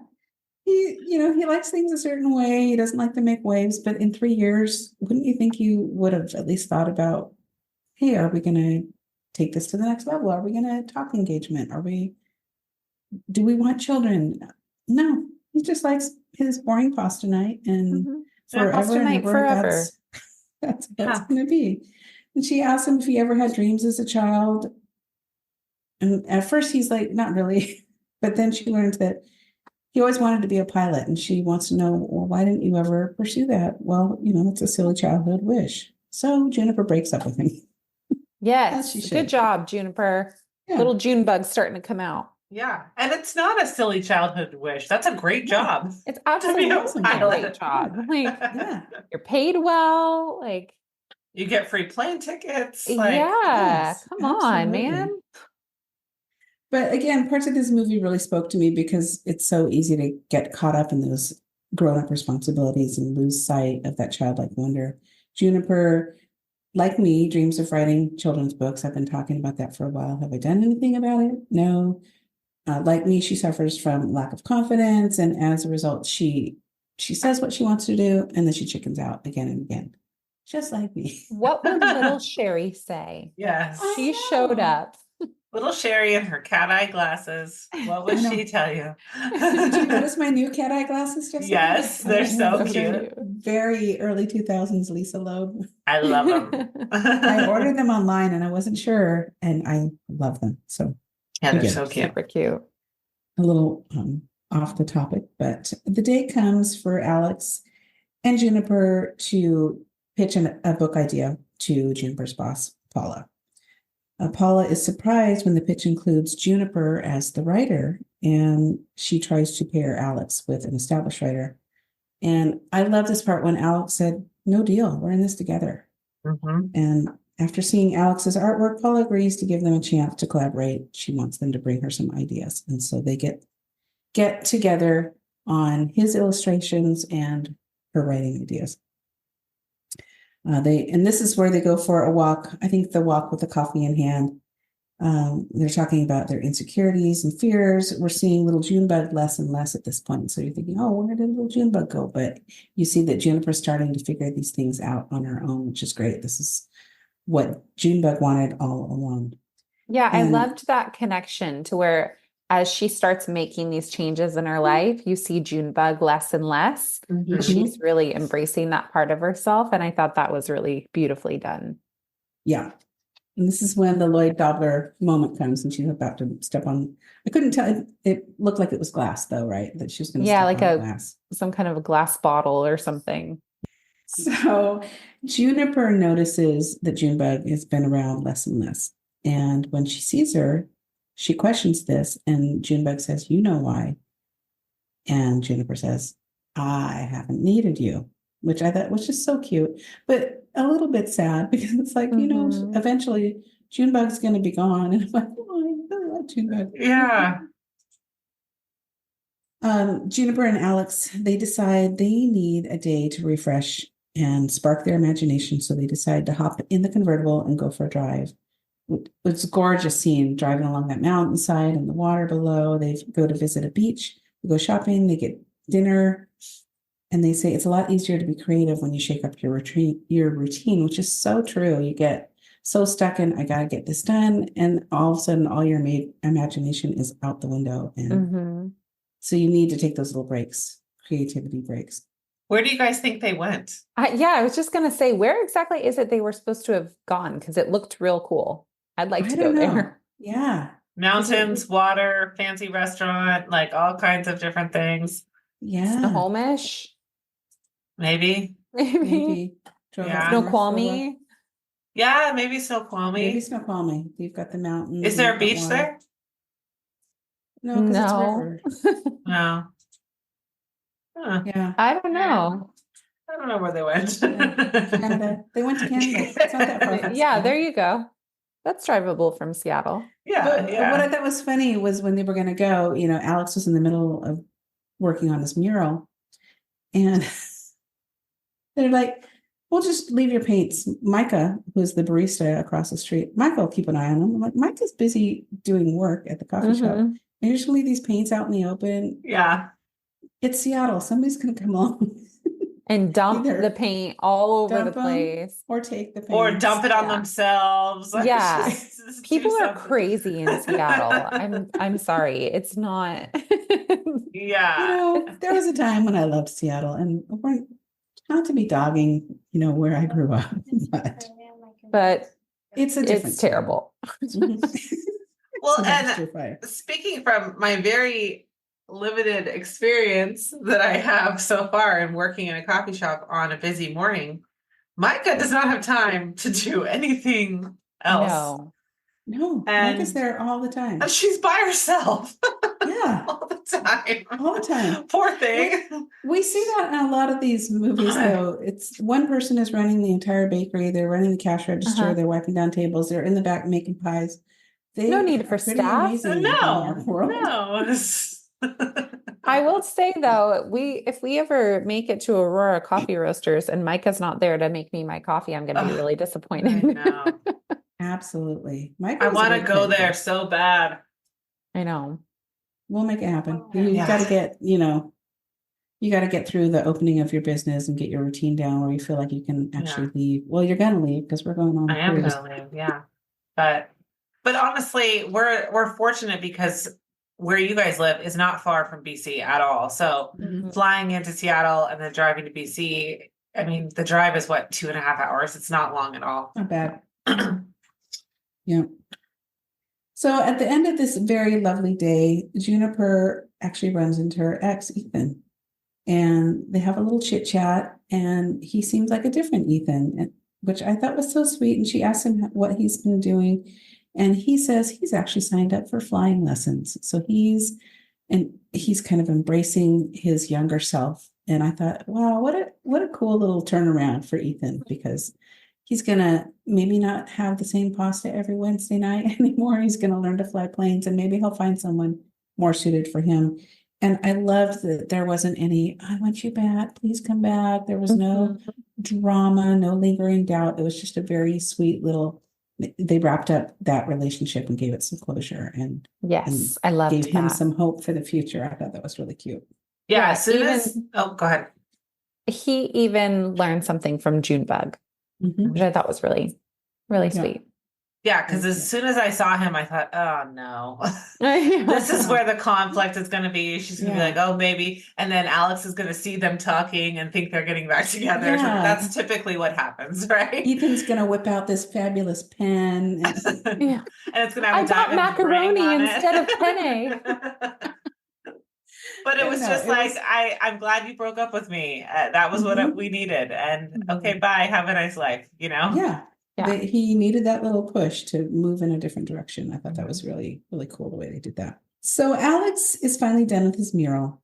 S1: He likes things a certain way. He doesn't like to make waves, but in 3 years, wouldn't you think you would have at least thought about, hey, are we going to take this to the next level? Are we going to talk engagement? Do we want children? No, he just likes his boring pasta night and
S3: Mhm.
S1: forever
S3: Pasta
S1: and
S3: night
S1: ever.
S3: forever.
S1: That's what it's
S2: Yeah.
S1: going to be. And she asked him if he ever had dreams as a child. And at first he's like, not really. But then she learned that he always wanted to be a pilot. And she wants to know, well, why didn't you ever pursue that? Well, it's a silly childhood wish. So Juniper breaks up with him.
S3: Yes,
S1: she should.
S3: good job, Juniper.
S1: Yeah.
S3: Little Junebug starting to come out.
S2: Yeah. And it's not a silly childhood wish. That's a great job.
S3: It's
S2: To be
S3: absolutely
S2: a
S3: a
S2: pilot.
S3: great job. Like,
S1: Yeah.
S3: you're paid well. Like,
S2: You get free plane tickets. Like,
S3: yeah,
S1: yes,
S3: come on,
S1: absolutely.
S3: man.
S1: But again, parts of this movie really spoke to me because it's so easy to get caught up in those grown-up responsibilities and lose sight of that childlike wonder. Juniper, like me, dreams of writing children's books. I've been talking about that for a while. Have I done anything about it? No. Like me, she suffers from lack of confidence, and as a result, she says what she wants to do, and then she chickens out again and again, just like me.
S3: What would little Sherry say?
S2: yes.
S1: I
S3: She
S1: know.
S3: showed up.
S2: Little Sherry and her cat eye glasses. What would
S1: I know.
S2: she tell you?
S1: Did you notice my new cat eye glasses, Jessica?
S2: Yes, they're so
S3: So
S2: cute.
S3: cute.
S1: Very early 2000s Lisa Loeb.
S2: I love them.
S1: I ordered them online and I wasn't sure, and I love them. So
S2: Yeah, they're
S1: again,
S2: so cute.
S3: Super cute.
S1: a little off the topic, but the day comes for Alex and Juniper to pitch a book idea to Juniper's boss, Paula. Paula is surprised when the pitch includes Juniper as the writer, and she tries to pair Alex with an established writer. And I love this part when Alex said, no deal, we're in this together.
S2: Mhm.
S1: And after seeing Alex's artwork, Paula agrees to give them a chance to collaborate. She wants them to bring her some ideas. And so they get together on his illustrations and her writing ideas. And this is where they go for a walk. I think the walk with the coffee in hand. They're talking about their insecurities and fears. We're seeing little Junebug less and less at this point. So you're thinking, oh, where did little Junebug go? But you see that Juniper's starting to figure these things out on her own, which is great. This is what Junebug wanted all along.
S3: Yeah, I
S1: And-
S3: loved that connection to where as she starts making these changes in her life, you see Junebug less and less.
S2: Mhm.
S3: And she's really embracing that part of herself. And I thought that was really beautifully done.
S1: Yeah. And this is when the Lloyd Dobler moment comes and she's about to step on. I couldn't tell. It looked like it was glass, though, right? That she was going to
S3: Yeah,
S1: step
S3: like
S1: on glass.
S3: some kind of a glass bottle or something.
S1: So Juniper notices that Junebug has been around less and less. And when she sees her, she questions this. And Junebug says, you know why? And Juniper says, I haven't needed you, which I thought was just so cute, but a little bit sad because it's like,
S3: Mhm.
S1: eventually Junebug's going to be gone. And I'm like, oh, I really like Junebug.
S2: Yeah.
S1: Juniper and Alex, they decide they need a day to refresh and spark their imagination. So they decide to hop in the convertible and go for a drive. It's a gorgeous scene driving along that mountainside and the water below. They go to visit a beach, they go shopping, they get dinner, and they say it's a lot easier to be creative when you shake up your routine, which is so true. You get so stuck in, I gotta get this done, and all of a sudden all your imagination is out the window. And
S3: Mhm.
S1: so you need to take those little breaks, creativity breaks.
S2: Where do you guys think they went?
S3: Yeah, I was just going to say, where exactly is it they were supposed to have gone? Because it looked real cool. I'd like
S1: I
S3: to
S1: don't
S3: go
S1: know.
S3: there.
S1: Yeah.
S2: Mountains, water, fancy restaurant, like all kinds of different things.
S1: Yeah.
S3: Snohomish,
S2: Maybe.
S3: maybe.
S1: Maybe. Drove
S2: Yeah.
S1: up north for a while.
S3: Snoqualmie.
S2: Yeah, maybe Snoqualmie.
S1: Maybe Snoqualmie. You've got the mountains.
S2: Is there a
S1: and you've got
S2: beach
S1: water.
S2: there?
S1: No, because it's
S3: No.
S1: river.
S2: No. Huh.
S1: Yeah.
S3: I don't know.
S2: I don't know where they went.
S1: Canada. They went to Canada. It's not that far from
S3: Yeah,
S1: Seattle.
S3: there you go. That's drivable from Seattle.
S2: Yeah,
S1: But what
S2: yeah.
S1: I thought was funny was when they were going to go, Alex was in the middle of working on this mural, and they're like, we'll just leave your paints. Micah, who's the barista across the street, Micah will keep an eye on them. I'm like, Micah's busy doing work at the coffee shop.
S3: Mhm.
S1: And you just leave these paints out in the open.
S2: Yeah.
S1: It's Seattle. Somebody's going to come along
S3: And dump
S1: Either
S3: the paint all over the
S1: dump 'em
S3: place.
S1: or take the paints.
S2: Or dump it on
S3: Yeah.
S2: themselves. Like,
S3: Yeah.
S2: just
S3: People
S2: do
S3: are
S2: something.
S3: crazy in Seattle. I'm sorry. It's not.
S2: Yeah.
S1: There was a time when I loved Seattle, and we're not to be dogging, where I grew up,
S3: But
S1: it's a different
S3: it's terrible.
S2: Well,
S1: It's a
S2: and
S1: dumpster fire.
S2: speaking from my very limited experience that I have so far in working in a coffee shop on a busy morning, Micah does not have time to do anything else.
S3: No.
S1: No,
S2: And-
S1: Micah's there all the time.
S2: And she's by herself
S1: Yeah,
S2: all the time.
S1: all the time.
S2: Poor thing.
S1: We see that in a lot of these movies, though. It's one person is running the entire bakery. They're running the cash register.
S3: Uh-huh.
S1: They're wiping down tables. They're in the back making pies. They
S3: No need for
S1: are pretty
S3: staff.
S1: amazing in
S2: No,
S1: our world.
S2: no.
S3: I will say though, if we ever make it to Aurora Coffee Roasters and Micah's not there to make me my coffee, I'm gonna be
S2: Ugh,
S3: really
S2: I
S3: disappointed.
S2: know.
S1: Absolutely.
S2: I
S1: Micah's a
S2: want to
S1: great
S2: go
S1: character.
S2: there so bad.
S3: I know.
S1: We'll make it happen. You
S2: Yeah.
S1: got to get, you got to get through the opening of your business and get your routine down where you feel like you can actually leave. Well, you're going to leave because we're going on a
S2: I am
S1: cruise.
S2: gonna leave, yeah. But honestly, we're fortunate because where you guys live is not far from BC at all. So
S3: Mhm.
S2: flying into Seattle and then driving to BC, I mean, the drive is what, 2.5 hours? It's not long at all.
S1: Not bad. Yeah. So at the end of this very lovely day, Juniper actually runs into her ex, Ethan, and they have a little chit chat, and he seems like a different Ethan, which I thought was so sweet. And she asked him what he's been doing, and he says he's actually signed up for flying lessons. So he's kind of embracing his younger self. And I thought, wow, what a cool little turnaround for Ethan, because he's gonna maybe not have the same pasta every Wednesday night anymore. He's gonna learn to fly planes, and maybe he'll find someone more suited for him. And I loved that there wasn't any, I want you back, please come back. There was no drama, no lingering doubt. It was just a very sweet little, they wrapped up that relationship and gave it some closure and
S3: Yes, I loved
S1: gave him
S3: that.
S1: some hope for the future. I thought that was really cute.
S2: Yeah,
S3: Yeah,
S2: as soon
S3: even-
S2: as oh, go ahead.
S3: He even learned something from Junebug,
S1: Mhm.
S3: which I thought was really, really
S1: Yeah.
S3: sweet.
S2: Yeah, because as soon as I saw him, I thought, oh no. This is where the conflict is going to be. She's going to be
S1: Yeah.
S2: like, oh, maybe. And then Alex is going to see them talking and think they're getting back together. So
S1: Yeah.
S2: that's typically what happens, right?
S1: Ethan's gonna whip out this fabulous pen. And
S3: Yeah.
S2: And it's going to have
S3: I
S2: a
S3: got
S2: diamond ring
S3: macaroni
S2: on
S3: instead
S2: it.
S3: of penne.
S2: But it
S1: I
S2: was
S1: know,
S2: just
S1: it
S2: like,
S1: was-
S2: I'm glad you broke up with me. That was
S1: Mhm.
S2: what we needed. And
S1: Mhm.
S2: okay, bye. Have a nice life, you know?
S1: Yeah.
S3: Yeah.
S1: He needed that little push to move in a different direction. I thought that
S2: Mm-hmm.
S1: was really, really cool the way they did that. So Alex is finally done with his mural.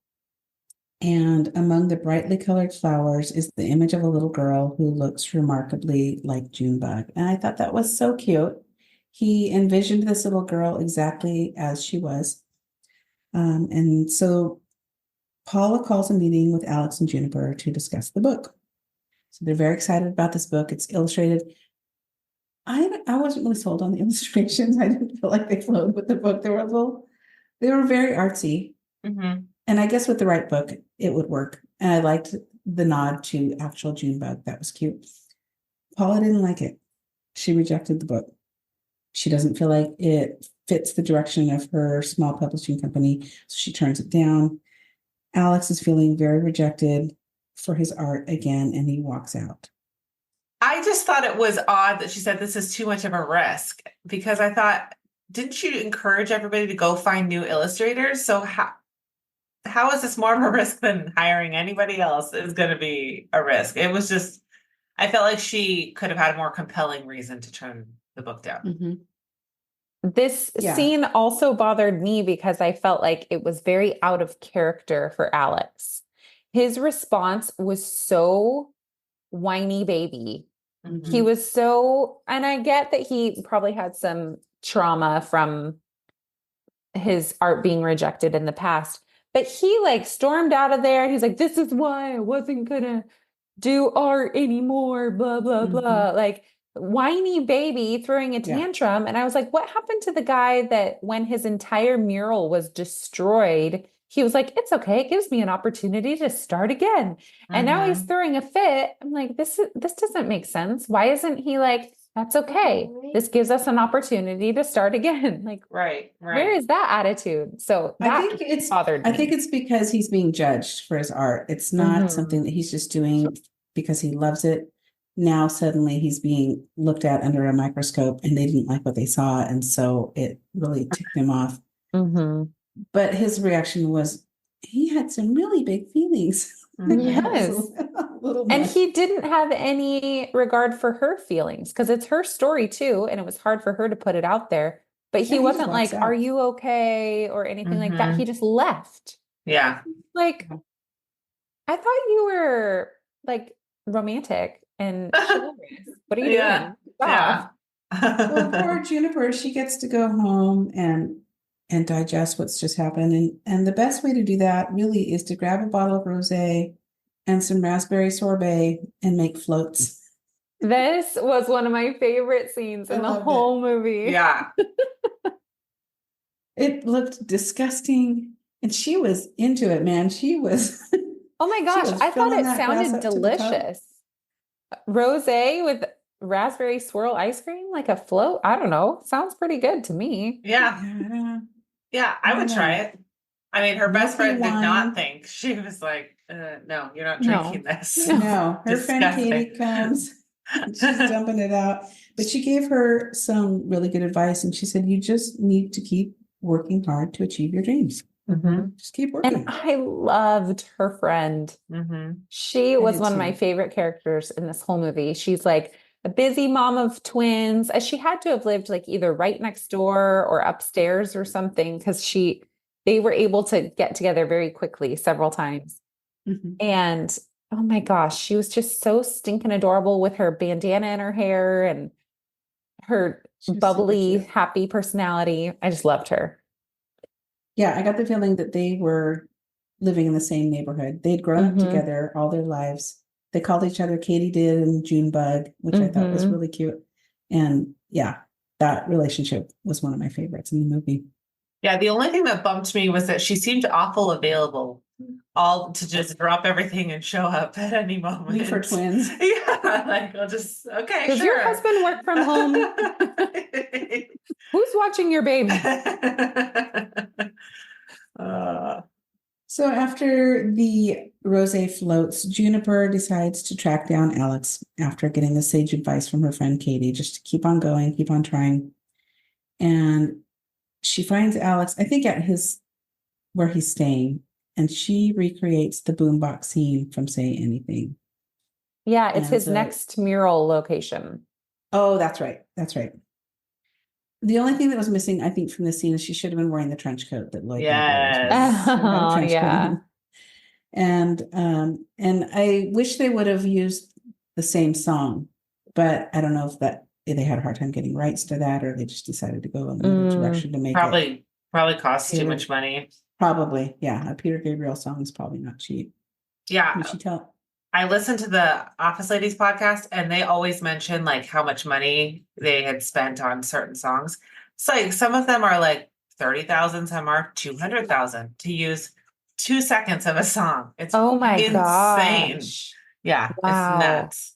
S1: And among the brightly colored flowers is the image of a little girl who looks remarkably like Junebug. And I thought that was so cute. He envisioned this little girl exactly as she was. And so Paula calls a meeting with Alex and Juniper to discuss the book. So they're very excited about this book. It's illustrated. I wasn't really sold on the illustrations. I didn't feel like they flowed with the book. They were very artsy.
S2: Mhm.
S1: And I guess with the right book, it would work. And I liked the nod to actual Junebug. That was cute. Paula didn't like it. She rejected the book. She doesn't feel like it fits the direction of her small publishing company, so she turns it down. Alex is feeling very rejected for his art again, and he walks out.
S2: I just thought it was odd that she said this is too much of a risk, because I thought, didn't you encourage everybody to go find new illustrators? So how is this more of a risk than hiring anybody else is going to be a risk? It was just, I felt like she could have had a more compelling reason to turn the book down.
S1: Mm-hmm.
S3: This
S1: Yeah.
S3: scene also bothered me because I felt like it was very out of character for Alex. his response was so whiny baby.
S2: Mhm.
S3: He was so, and I get that he probably had some trauma from his art being rejected in the past, but he like stormed out of there. He's like, this is why I wasn't gonna do art anymore, blah, blah, blah. Like whiny baby throwing a
S1: Yeah.
S3: tantrum. And I was like, what happened to the guy that when his entire mural was destroyed, he was like, it's okay. It gives me an opportunity to start again. And now he's
S2: Mhm.
S3: throwing a fit. I'm like, this doesn't make sense. Why isn't he like, that's okay. This gives us an opportunity to start again. Like,
S2: Right,
S3: where
S2: right.
S3: is that attitude? So
S1: I
S3: that
S1: think it's
S3: bothered
S1: I
S3: me.
S1: think it's because he's being judged for his art. It's not
S3: Mhm.
S1: something that he's just doing because he loves it. Now suddenly he's being looked at under a microscope and they didn't like what they saw, and so it really ticked him off.
S3: Mhm.
S1: But his reaction was he had some really big feelings.
S2: Mhm.
S1: That was
S3: Yes.
S1: a little
S3: And
S1: much.
S3: he didn't have any regard for her feelings because it's her story too. And it was hard for her to put it out there. But he
S1: Yeah, he just
S3: wasn't
S1: walks
S3: like, are
S1: out.
S3: you okay? Or anything like that. He
S2: Mhm.
S3: just left.
S2: Yeah.
S3: Like, I thought you were like romantic and chivalrous. What are you
S2: Yeah,
S3: doing?
S2: yeah.
S3: Stop.
S1: Well, poor Juniper, she gets to go home and digest what's just happened. And the best way to do that really is to grab a bottle of rosé and some raspberry sorbet and make floats.
S3: This was one of my favorite scenes
S1: I
S3: in the
S1: loved
S3: whole movie.
S2: Yeah.
S1: It looked disgusting, and she was into it, man. She was
S3: Oh my
S1: she
S3: gosh,
S1: was
S3: I thought
S1: filling
S3: it
S1: that glass
S3: sounded
S1: up to the top.
S3: delicious. Rosé with raspberry swirl ice cream, like a float. I don't know. Sounds pretty good to me.
S2: Yeah.
S1: Yeah,
S2: Yeah,
S1: I
S2: I
S1: don't
S2: would try
S1: know.
S2: it. I mean, her best
S1: Milky
S2: friend did not
S1: wine.
S2: think. She was like, no, you're not drinking
S3: No.
S2: this.
S3: No.
S1: No, her friend
S2: Disgusting.
S1: Katie comes and she's dumping it out. But she gave her some really good advice, and she said, you just need to keep working hard to achieve your dreams.
S2: Mhm.
S1: Just keep
S3: And
S1: working.
S3: I loved her friend.
S2: Mhm.
S3: She
S1: I
S3: was
S1: did
S3: one of my
S1: too.
S3: favorite characters in this whole movie. She's like a busy mom of twins. She had to have lived like either right next door or upstairs or something because they were able to get together very quickly several times.
S1: Mhm.
S3: And oh my gosh, she was just so stinking adorable with her bandana in her hair and her
S1: She was super
S3: bubbly,
S1: cute.
S3: happy personality. I just loved her.
S1: Yeah, I got the feeling that they were living in the same neighborhood. They'd grown up
S3: Mm-hmm.
S1: together all their lives. They called each other Katie did and Junebug, which I thought was
S3: Mm-hmm.
S1: really cute. And yeah, that relationship was one of my favorites in the movie.
S2: Yeah, the only thing that bumped me was that she seemed awful available, all to just drop everything and show up at any moment.
S1: Leave her twins.
S2: Yeah, like I'll just okay,
S3: Does
S2: sure.
S3: your husband work from home? Who's watching your baby?
S2: Uh,
S1: So after the rosé floats, Juniper decides to track down Alex after getting the sage advice from her friend Katie, just to keep on going, keep on trying. And she finds Alex, I think, at where he's staying, and she recreates the boombox scene from Say Anything.
S3: Yeah, it's
S1: And
S3: his
S1: so,
S3: next mural location.
S1: oh, that's right. That's right. The only thing that was missing, I think, from this scene is she should have been wearing the trench coat that Lloyd Depp wears.
S2: yes.
S1: Never had a
S3: Oh,
S1: trench coat
S3: yeah.
S1: on. And I wish they would have used the same song, but I don't know if they had a hard time getting rights to that, or they just decided to go in another direction to make it.
S2: Probably costs too
S1: Peter-
S2: much money.
S1: Probably, yeah. A Peter Gabriel song is probably not cheap.
S2: Yeah.
S1: Did she tell?
S2: I listened to the Office Ladies podcast and they always mention like how much money they had spent on certain songs. It's like some of them are like 30,000, some are 200,000 to use 2 seconds of a song. It's
S3: Oh my
S2: insane.
S3: gosh.
S2: Yeah,
S3: Wow.
S2: it's nuts.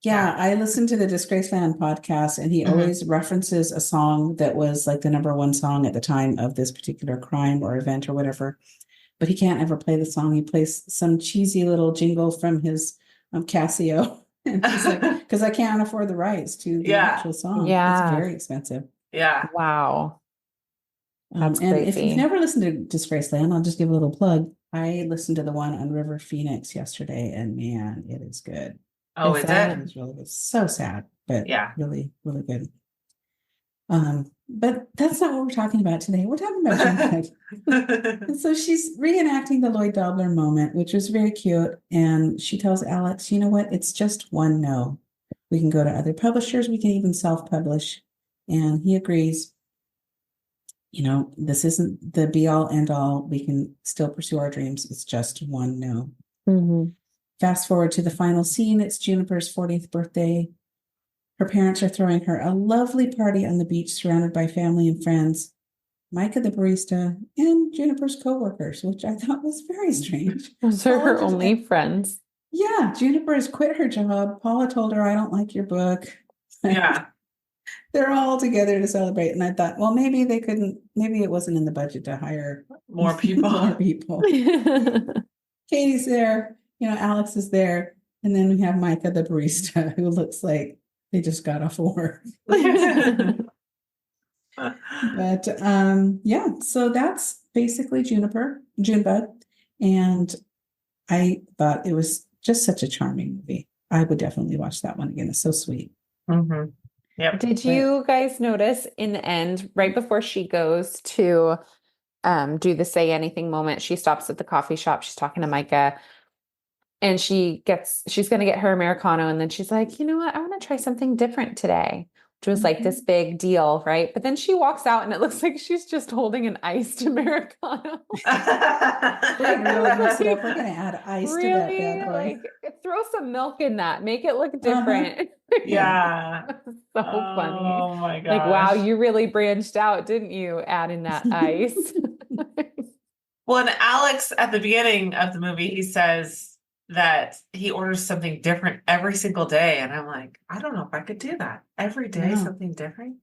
S1: Yeah, I listened to the Disgraceland podcast, and he
S2: Mhm.
S1: always references a song that was like the number one song at the time of this particular crime or event or whatever. But he can't ever play the song. He plays some cheesy little jingle from his Casio. And he's like, because I can't afford the rights to the
S2: Yeah.
S1: actual song.
S3: Yeah.
S1: It's very expensive.
S2: Yeah.
S3: Wow. That's
S1: And if
S3: crazy.
S1: you've never listened to Disgraceland, I'll just give a little plug. I listened to the one on River Phoenix yesterday, and man, it is good.
S2: Oh,
S3: Is
S2: is
S3: that-
S1: It
S2: it?
S1: is really good. So sad, but
S2: Yeah.
S1: really, really good. But that's not what we're talking about today. We're talking about Junebug. And so she's reenacting the Lloyd Dobler moment, which was very cute. And she tells Alex, you know what? It's just one no. We can go to other publishers. We can even self-publish. And he agrees. This isn't the be all end all. We can still pursue our dreams. It's just one no.
S3: Mm-hmm.
S1: Fast forward to the final scene. It's Juniper's 40th birthday. Her parents are throwing her a lovely party on the beach surrounded by family and friends. Micah the barista and Juniper's co-workers, which I thought was very strange.
S3: Those are her only friends.
S1: Yeah, Juniper has quit her job. Paula told her, I don't like your book.
S2: Yeah.
S1: They're all together to celebrate. And I thought, well, maybe it wasn't in the budget to hire
S2: More people.
S1: more people. Katie's there, Alex is there. And then we have Micah the barista, who looks like they just got off work. But so that's basically Junebug. And I thought it was just such a charming movie. I would definitely watch that one again. It's so sweet.
S2: Mm-hmm. Yep.
S3: Did you guys notice in the end, right before she goes to do the say anything moment, she stops at the coffee shop, she's talking to Micah, and she's going to get her Americano. And then she's like, you know what? I want to try something different today, which was like this big deal, right? But then she walks out and it looks like she's just holding an iced Americano.
S1: Really mix it up. We're going to add ice to that bad boy.
S3: Like, throw some milk in that, make it look different.
S2: Yeah.
S3: So funny.
S2: Oh my gosh.
S3: Like, wow, you really branched out, didn't you? Add in that ice.
S2: Well, and Alex, at the beginning of the movie, he says that he orders something different every single day. And I'm like, I don't know if I could do that. Every day,
S1: No.
S2: something different.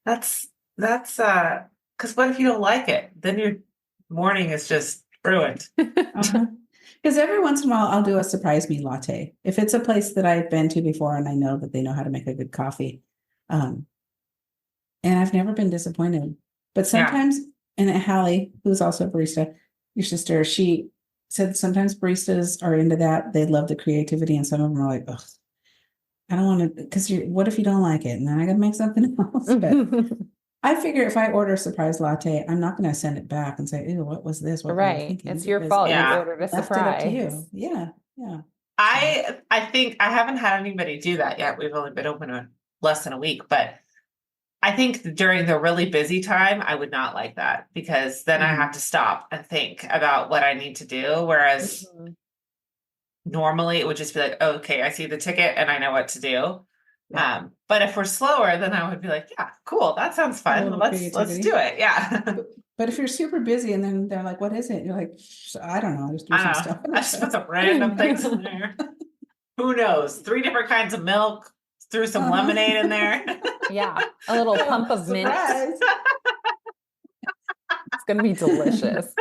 S2: That's because what if you don't like it? Then your morning is just ruined.
S1: Because every once in a while I'll do a surprise me latte. If it's a place that I've been to before and I know that they know how to make a good coffee. And I've never been disappointed. But sometimes, and Hallie, who's also a barista, your sister, she said sometimes baristas are into that. They love the creativity, and some of them are like, ugh, I don't want to, because what if you don't like it? And then I got to make something else. But I figure if I order a surprise latte, I'm not going to send it back and say, ew, what was this? What were you thinking?
S3: It's your fault.
S2: Yeah.
S3: You ordered a
S1: Left it up to you.
S3: surprise.
S1: Yeah.
S2: I think I haven't had anybody do that yet. We've only been open less than a week, but I think during the really busy time, I would not like that, because then I have to stop and think about what I need to do. Whereas normally it would just be like, oh, okay, I see the ticket and I know what to do.
S1: Yeah.
S2: But if we're slower, then I would be like, yeah, cool. That sounds fun. Let's do it. Yeah.
S1: But if you're super busy and then they're like, what is it? You're like, I don't know. I just do some stuff.
S2: I just put some random things in there. Who knows? 3 different kinds of milk, threw some lemonade in there.
S3: Yeah. A little pump of mint. It's going to be delicious.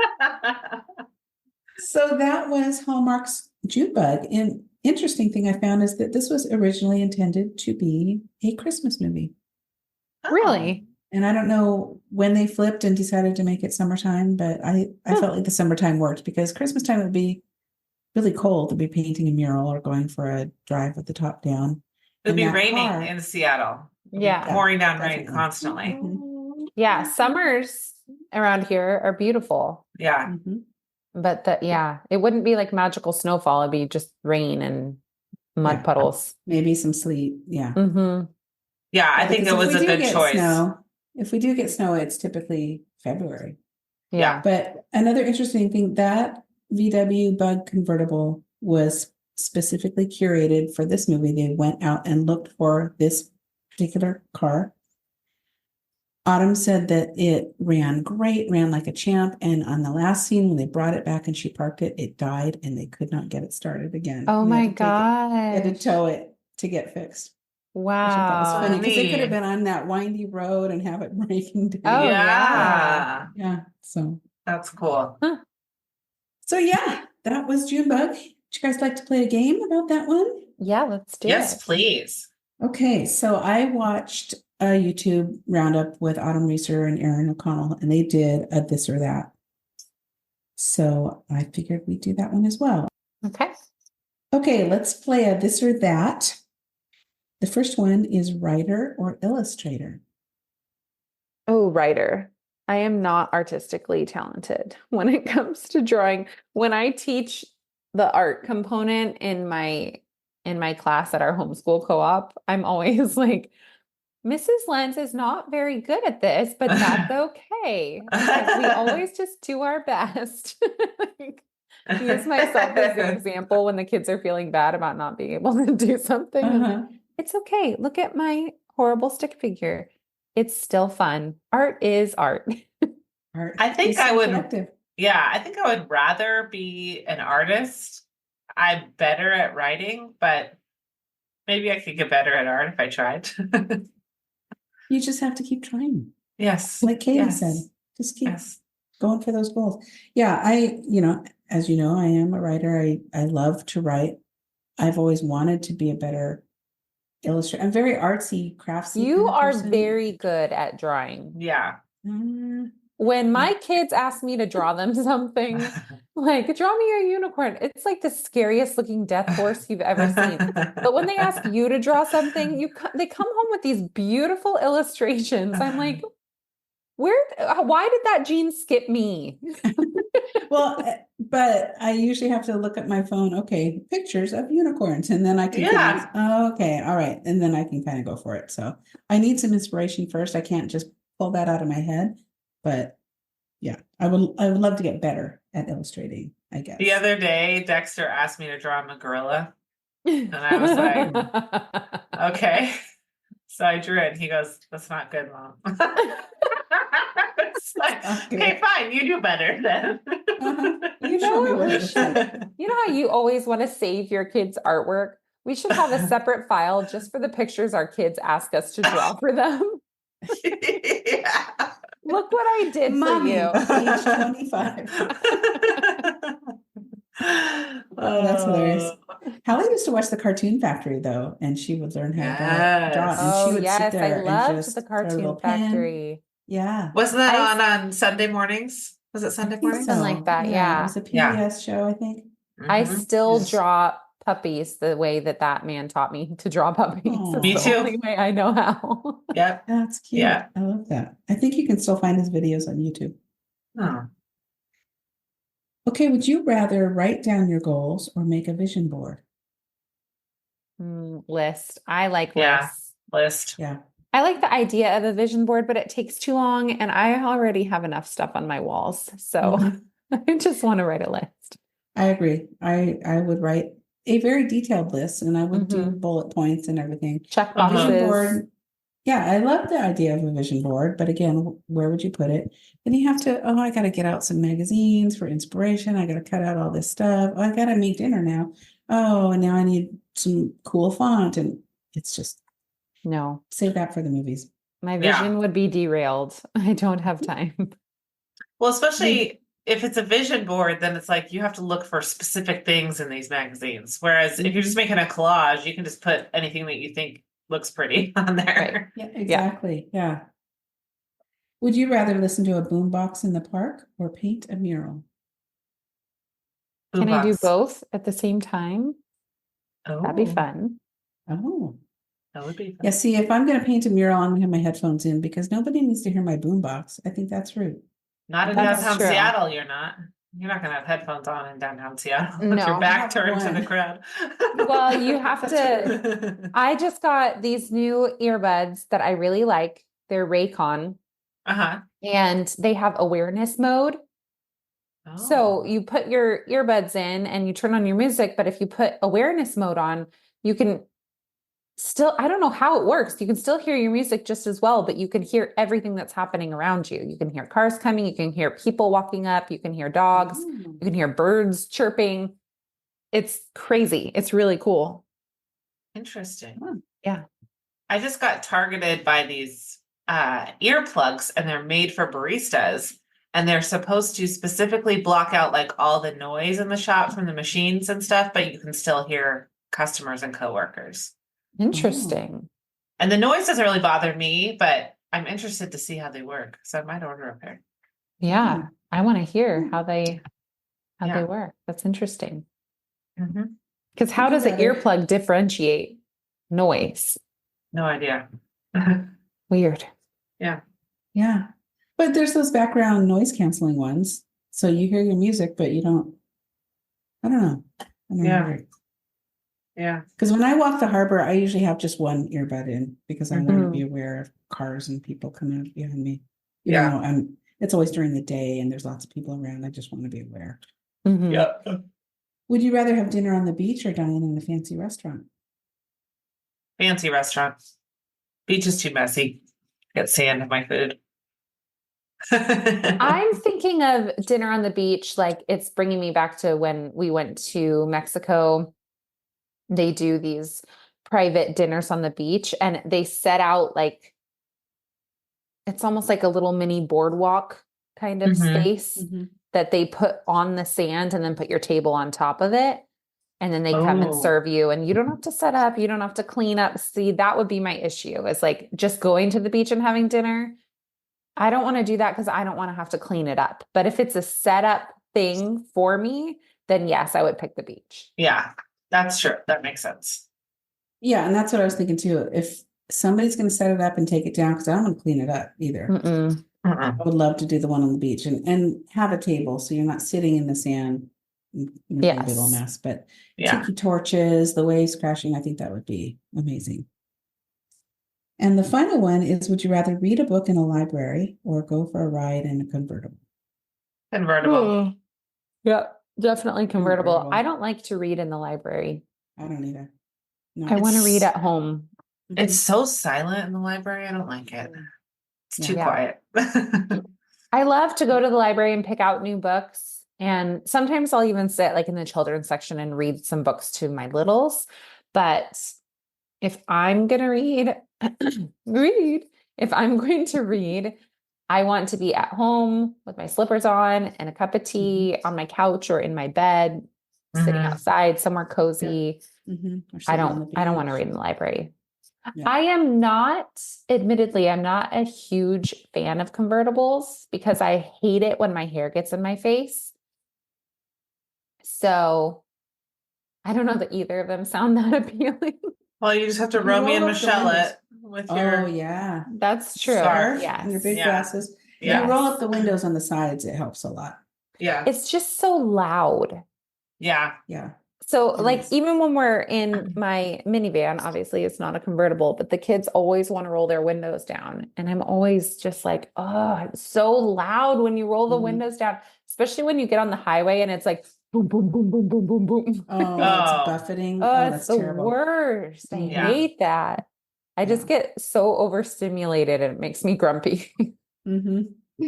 S1: So that was Hallmark's Junebug. And interesting thing I found is that this was originally intended to be a Christmas movie.
S3: Really?
S1: And I don't know when they flipped and decided to make it summertime, but I felt like the summertime worked, because Christmas time would be really cold to be painting a mural or going for a drive with the top down.
S2: It would be raining in Seattle.
S3: Yeah.
S2: Pouring down rain constantly.
S3: Yeah. Summers around here are beautiful.
S2: Yeah.
S3: But it wouldn't be like magical snowfall. It'd be just rain and mud puddles.
S1: Maybe some sleet. Yeah.
S2: Yeah, I think it was a good choice.
S1: If we do get snow, it's typically February.
S3: Yeah.
S1: But another interesting thing, that VW Bug convertible was specifically curated for this movie. They went out and looked for this particular car. Autumn said that it ran great, ran like a champ. And on the last scene, when they brought it back and she parked it, it died and they could not get it started again.
S3: Oh my God.
S1: They had to tow it to get fixed.
S3: Wow.
S1: Which I thought was funny, because they could have been on that windy road and have it breaking down.
S3: Oh,
S1: yeah. So
S2: that's cool.
S1: So that was Junebug. Would you guys like to play a game about that one?
S3: Yeah, let's do it.
S2: Yes, please.
S1: Okay, so I watched a YouTube roundup with Autumn Reeser and Erin O'Connell, and they did a this or that. So I figured we'd do that one as well. Okay, let's play a this or that. The first one is writer or illustrator.
S3: no writer. I am not artistically talented when it comes to drawing. When I teach the art component in my class at our homeschool co-op, I'm always like, Mrs. Lenz is not very good at this, but that's okay. Because we always just do our best. Like, use myself as the example when the kids are feeling bad about not being able to do something. I'm like, it's okay. Look at my horrible stick figure. It's still fun. Art is art.
S1: Art
S2: I think
S1: is
S2: I would,
S1: subjective.
S2: I think I would rather be an artist. I'm better at writing, but maybe I could get better at art if I tried.
S1: You just have to keep trying.
S2: Yes.
S1: Like Katie
S2: yes,
S1: said, just keep
S2: Yes.
S1: going for those goals. Yeah, as you know, I am a writer. I love to write. I've always wanted to be a better illustrator. I'm very artsy, craftsy.
S3: You
S1: kind of
S3: are
S1: person.
S3: very good at drawing.
S2: Yeah.
S3: When my kids ask me to draw them something, like, draw me a unicorn, it's like the scariest looking death horse you've ever seen. But when they ask you to draw something, they come home with these beautiful illustrations. I'm like, why did that gene skip me?
S1: Well, but I usually have to look at my phone. Okay, pictures of unicorns, and then I can okay, all right, and then I can kind of go for it. So I need some inspiration first. I can't just pull that out of my head. But yeah, I would love to get better at illustrating, I guess.
S2: The other day, Dexter asked me to draw him a gorilla. And I was like, okay. So I drew it. And he goes, that's not good, Mom. It's like, okay, fine. You do better then.
S1: You show me what it's like.
S3: You know how you always want to save your kids' artwork? We should have a separate file just for the pictures our kids ask us to draw for them.
S2: Yeah.
S3: Look what I did
S1: Mommy,
S3: for you.
S1: Age 25. Oh, that's hilarious. Hallie used to watch the Cartoon Factory though, and she would learn how to draw. And
S3: Oh,
S1: she would
S3: yes,
S1: sit there
S3: I loved
S1: and just
S3: the
S1: throw a little
S3: Cartoon
S1: pen.
S3: Factory.
S1: Yeah.
S2: Wasn't that on Sunday mornings? Was it Sunday mornings?
S3: Something like that, yeah.
S1: It was a PBS show, I think.
S3: I
S2: Mhm.
S3: still draw puppies the way that man taught me to draw puppies.
S1: Aw.
S2: Me
S3: It's the
S2: too.
S3: only way I know how.
S2: Yep.
S1: That's cute.
S2: Yeah.
S1: I love that. I think you can still find his videos on YouTube.
S2: Oh.
S1: Okay, would you rather write down your goals or make a vision board?
S3: List. I like
S2: Yeah.
S3: lists.
S2: List.
S1: Yeah.
S3: I like the idea of a vision board, but it takes too long, and I already have enough stuff on my walls. So I just want to write a list.
S1: I agree. I would write a very detailed list, and I would do bullet points and everything.
S3: Check
S1: A vision
S3: boxes.
S1: board. Yeah, I love the idea of a vision board, but again, where would you put it? Then you have to, I got to get out some magazines for inspiration. I got to cut out all this stuff. I got to make dinner now. Oh, and now I need some cool font, and it's just
S3: No,
S1: save that for the movies.
S3: my vision would be derailed. I don't have time.
S2: Well, especially if it's a vision board, then it's like you have to look for specific things in these magazines. Whereas if you're just making a collage, you can just put anything that you think looks pretty on there.
S1: Yeah, exactly. Yeah. Would you rather listen to a boombox in the park or paint a mural?
S3: Can I do
S2: Boombox.
S3: both at the same time? That'd be
S2: Oh,
S3: fun.
S1: Oh.
S2: that would be fun.
S1: Yeah, see, if I'm going to paint a mural, I'm going to have my headphones in because nobody needs to hear my boombox. I think that's rude.
S2: Not in
S3: That's
S2: downtown
S3: true.
S2: Seattle, you're not. You're not going to have headphones on in downtown Seattle with
S3: No.
S2: your
S1: I
S2: back
S1: have
S2: turned to the
S1: one.
S2: crowd.
S3: Well, you have to. I just got these new earbuds that I really like. They're Raycon,
S2: Uh-huh.
S3: and they have awareness mode. So
S2: Oh.
S3: you put your earbuds in and you turn on your music, but if you put awareness mode on, you can still, I don't know how it works. You can still hear your music just as well, but you can hear everything that's happening around you. You can hear cars coming, you can hear people walking up, you can hear dogs, you can hear birds chirping. It's crazy. It's really cool.
S2: Interesting.
S3: Yeah.
S2: I just got targeted by these earplugs, and they're made for baristas, and they're supposed to specifically block out like all the noise in the shop from the machines and stuff, but you can still hear customers and coworkers.
S3: Interesting.
S2: And the noise doesn't really bother me, but I'm interested to see how they work. So I might order a pair.
S3: Yeah. I want to hear how they
S2: Yeah.
S3: work. That's interesting.
S2: Mm-hmm.
S3: Because how does an earplug differentiate noise?
S2: No idea.
S3: Weird.
S2: Yeah.
S1: Yeah. But there's those background noise canceling ones. So you hear your music, but you don't, I don't know. I don't
S2: Yeah.
S1: know.
S2: Yeah.
S1: Because when I walk the harbor, I usually have just one earbud in because I want to
S3: Mhm.
S1: be aware of cars and people coming up behind me.
S2: Yeah.
S1: Even though it's always during the day and there's lots of people around. I just want to be aware.
S3: Mhm.
S2: Yep.
S1: Would you rather have dinner on the beach or dine in a fancy restaurant?
S2: Fancy restaurant. Beach is too messy. Get sand in my food.
S3: I'm thinking of dinner on the beach, like it's bringing me back to when we went to Mexico. They do these private dinners on the beach and they set out like it's almost like a little mini boardwalk kind of
S2: Mhm.
S3: space that they put on the sand and then put your table on top of it. And then they come and
S2: Oh.
S3: serve you and you don't have to set up, you don't have to clean up. See, that would be my issue is like just going to the beach and having dinner. I don't want to do that because I don't want to have to clean it up. But if it's a setup thing for me, then yes, I would pick the beach.
S2: Yeah, that's true. That makes sense.
S1: Yeah, and that's what I was thinking too. If somebody's going to set it up and take it down, because I don't want to clean it up either.
S3: Mm-mm.
S1: I would love to do the one on the beach and have a table so you're not sitting in the sand making a big old
S3: Yes.
S1: mess. But
S2: Yeah.
S1: tiki torches, the waves crashing, I think that would be amazing. And the final one is, would you rather read a book in a library or go for a ride in a convertible?
S2: Convertible.
S3: Yep, definitely convertible.
S1: Convertible.
S3: I don't like to read in the library.
S1: I don't either. No,
S3: I want to read
S2: It's-
S3: at home.
S2: It's so silent in the library. I don't like it. It's too
S1: Yeah.
S2: quiet.
S3: I love to go to the library and pick out new books. And sometimes I'll even sit like in the children's section and read some books to my littles. But if I'm going to if I'm going to read, I want to be at home with my slippers on and a cup of tea on my couch or in my bed, sitting
S2: Mhm.
S3: outside somewhere cozy.
S1: Or
S3: I
S1: sitting on the
S3: don't want to
S1: beach.
S3: read in the library.
S1: Yeah.
S3: I am not, admittedly, I'm not a huge fan of convertibles because I hate it when my hair gets in my face. So I don't know that either of them sound that appealing.
S2: Well, you just have to
S1: You
S2: Romeo and
S1: roll up the
S2: Michelle
S1: windows.
S2: it with
S1: Oh,
S2: your
S1: yeah.
S3: That's true.
S2: Scarf.
S1: And your big
S3: Yes.
S2: Yeah.
S1: glasses.
S2: Yeah.
S1: You roll up the windows on the sides, it helps a lot.
S2: Yeah.
S3: It's just so loud.
S2: Yeah.
S1: Yeah.
S3: So
S1: It
S3: like
S1: is.
S3: even when we're in my minivan, obviously it's not a convertible, but the kids always want to roll their windows down. And I'm always just like, oh, it's so loud when you roll the
S1: Mhm.
S3: windows down, especially when you get on the highway and it's like boom, boom, boom, boom, boom, boom, boom.
S1: Oh,
S2: Oh.
S1: it's buffeting.
S3: Oh,
S1: Oh,
S3: it's
S1: that's
S3: the
S1: terrible.
S3: worst. I
S1: Yeah.
S3: hate that. I just get so overstimulated and it makes me grumpy.
S1: Mm-hmm.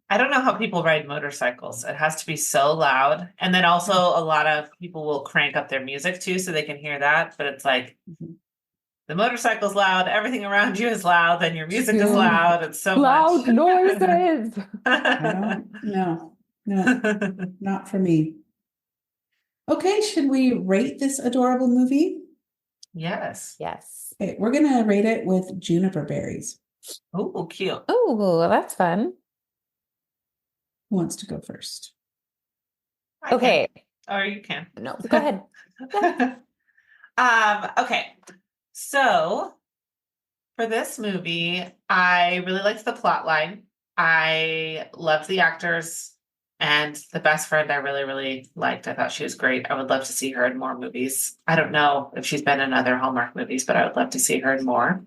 S2: I don't know how people ride motorcycles. It has to be so loud. And then also a lot of people will crank up their music too so they can hear that. But it's like the motorcycle's loud, everything around you is loud, then your music is
S3: Too
S2: loud. It's so
S3: loud
S2: much.
S3: noises.
S1: No, not for me. Okay, should we rate this adorable movie?
S2: Yes.
S3: Yes.
S1: Okay, we're gonna rate it with juniper berries.
S2: Oh, cute.
S3: Oh, that's fun.
S1: Who wants to go first?
S2: I can.
S3: Okay.
S2: Or you can.
S3: No, go ahead.
S2: Okay. So for this movie, I really liked the plot line. I loved the actors and the best friend I really, really liked. I thought she was great. I would love to see her in more movies. I don't know if she's been in other Hallmark movies, but I would love to see her in more.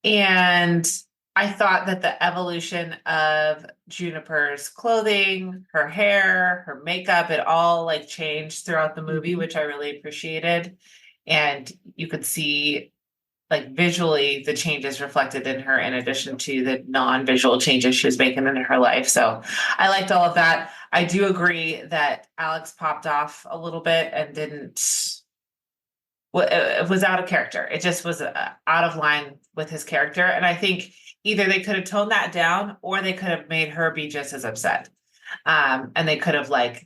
S2: And I thought that the evolution of Juniper's clothing, her hair, her makeup, it all like changed throughout the movie, which I really appreciated. And you could see like visually the changes reflected in her in addition to the non-visual changes she was making in her life. So I liked all of that. I do agree that Alex popped off a little bit and it was out of character. It just was out of line with his character. And I think either they could have toned that down or they could have made her be just as upset. And they could have like,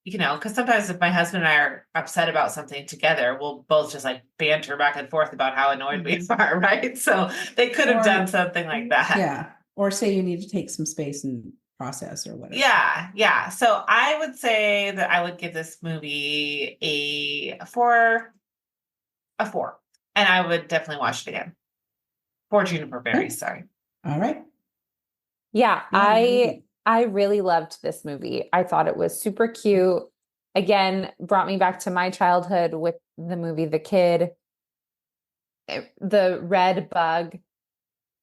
S2: because sometimes if my husband and I are upset about something together, we'll both just like banter back and forth about how annoyed we are, right? So they could have done something like that.
S1: Yeah. Or say you need to take some space and process or whatever.
S2: Yeah. So I would say that I would give this movie a 4. And I would definitely watch it again. 4 juniper berries, sorry.
S1: All right.
S3: Yeah,
S1: Yeah, maybe.
S3: I really loved this movie. I thought it was super cute. Again, brought me back to my childhood with the movie The Kid. The red bug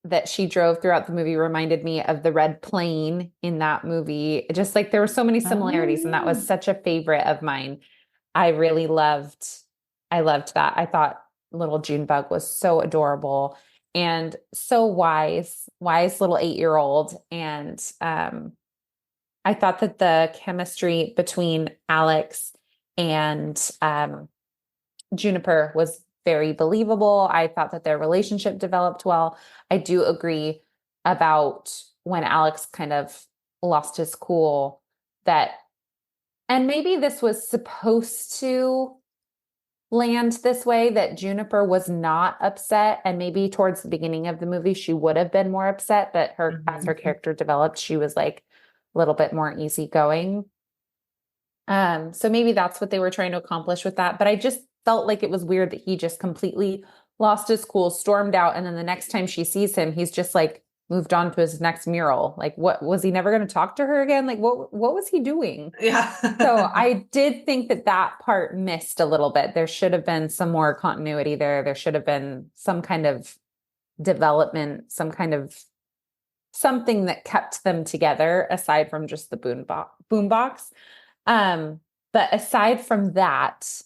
S3: that she drove throughout the movie reminded me of the red plane in that movie. Just like there were so many
S1: Oh,
S3: similarities, and that
S1: yeah.
S3: was such a favorite of mine. I really loved, I loved that. I thought little Junebug was so adorable and so wise little 8-year-old. And I thought that the chemistry between Alex and Juniper was very believable. I thought that their relationship developed well. I do agree about when Alex kind of lost his cool that, and maybe this was supposed to land this way, that Juniper was not upset, and maybe towards the beginning of the movie she would have been more upset, but her as her character developed, she was like a little bit more easygoing. So maybe that's what they were trying to accomplish with that. But I just felt like it was weird that he just completely lost his cool, stormed out, and then the next time she sees him, he's just like moved on to his next mural. Like, what was he never going to talk to her again? Like, what was he doing?
S2: Yeah.
S3: So I did think that that part missed a little bit. There should have been some more continuity there. There should have been some kind of development, some kind of something that kept them together aside from just the boombox. But aside from that,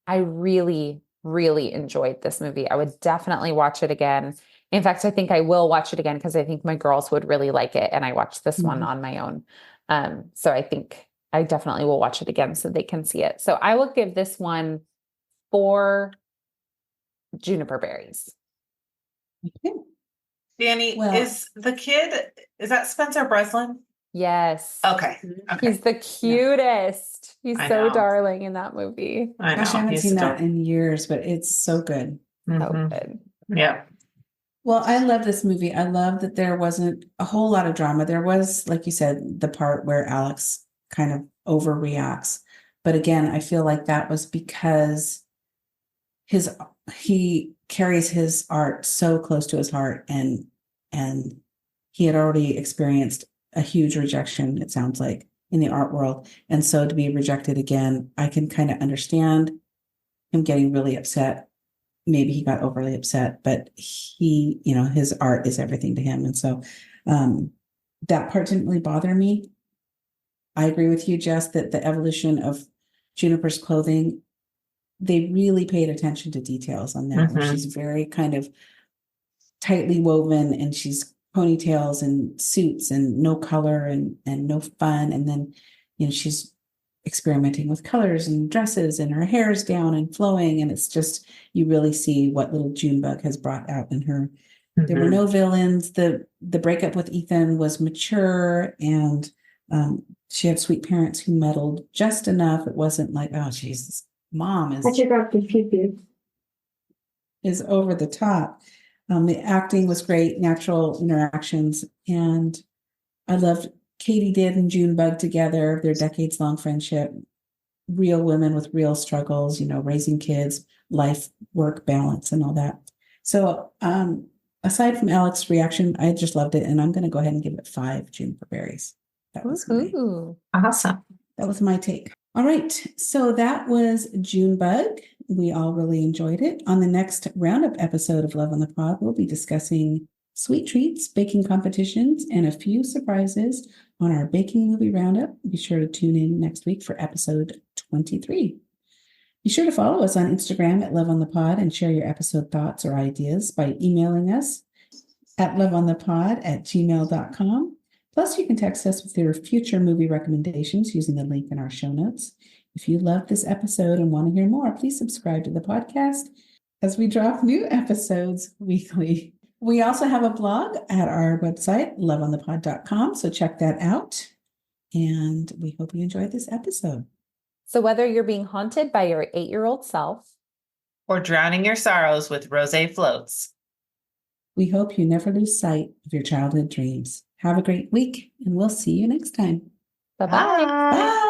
S3: I really, really enjoyed this movie. I would definitely watch it again. In fact, I think I will watch it again because I think my girls would really like it. And I watched this one on my own. So I think I definitely will watch it again so they can see it. So I will give this one 4 juniper berries.
S1: Okay.
S2: Danny,
S1: Well-
S2: is that Spencer Breslin?
S3: Yes.
S2: Okay.
S3: He's the cutest. He's
S2: I
S3: so
S2: know.
S3: darling in that movie.
S2: I know.
S1: Gosh, I haven't
S2: He's
S1: seen that
S2: adorable.
S1: in years, but it's so good.
S3: So
S2: Mhm.
S3: good.
S2: Yeah.
S1: Well, I love this movie. I love that there wasn't a whole lot of drama. There was, like you said, the part where Alex kind of overreacts. But again, I feel like that was because he carries his art so close to his heart, and he had already experienced a huge rejection, it sounds like, in the art world. And so to be rejected again, I can kind of understand him getting really upset. Maybe he got overly upset, but he, his art is everything to him. And so that part didn't really bother me. I agree with you, Jess, that the evolution of Juniper's clothing, they really paid attention to details on that, where she's very kind of tightly woven, and she's ponytails and suits and no color and no fun. And then, she's experimenting with colors and dresses, and her hair is down and flowing. And it's just, you really see what little Junebug has brought out in her. There were no villains. The breakup with Ethan was mature, and she had sweet parents who meddled just enough. It wasn't like, oh, Jesus, mom is over the top. The acting was great, natural interactions, and I loved Katie Did and Junebug together, their decades-long friendship, real women with real struggles, raising kids, life, work balance, and all that. So aside from Alex's reaction, I just loved it, and I'm going to go ahead and give it 5 juniper berries. That was
S2: Awesome.
S1: That was my take. All right, so that was Junebug. We all really enjoyed it. On the next roundup episode of Love on the Pod, we'll be discussing sweet treats, baking competitions, and a few surprises on our baking movie roundup. Be sure to tune in next week for episode 23. Be sure to follow us on Instagram at Love on the Pod and share your episode thoughts or ideas by emailing us at loveonthepod@gmail.com. Plus, you can text us with your future movie recommendations using the link in our show notes. If you loved this episode and want to hear more, please subscribe to the podcast as we drop new episodes weekly. We also have a blog at our website, loveonthepod.com, so check that out. And we hope you enjoyed this episode.
S3: So whether you're being haunted by your 8-year-old self,
S2: Or drowning your sorrows with rosé floats,
S1: we hope you never lose sight of your childhood dreams. Have a great week, and we'll see you next time.
S3: bye-bye.
S1: Bye.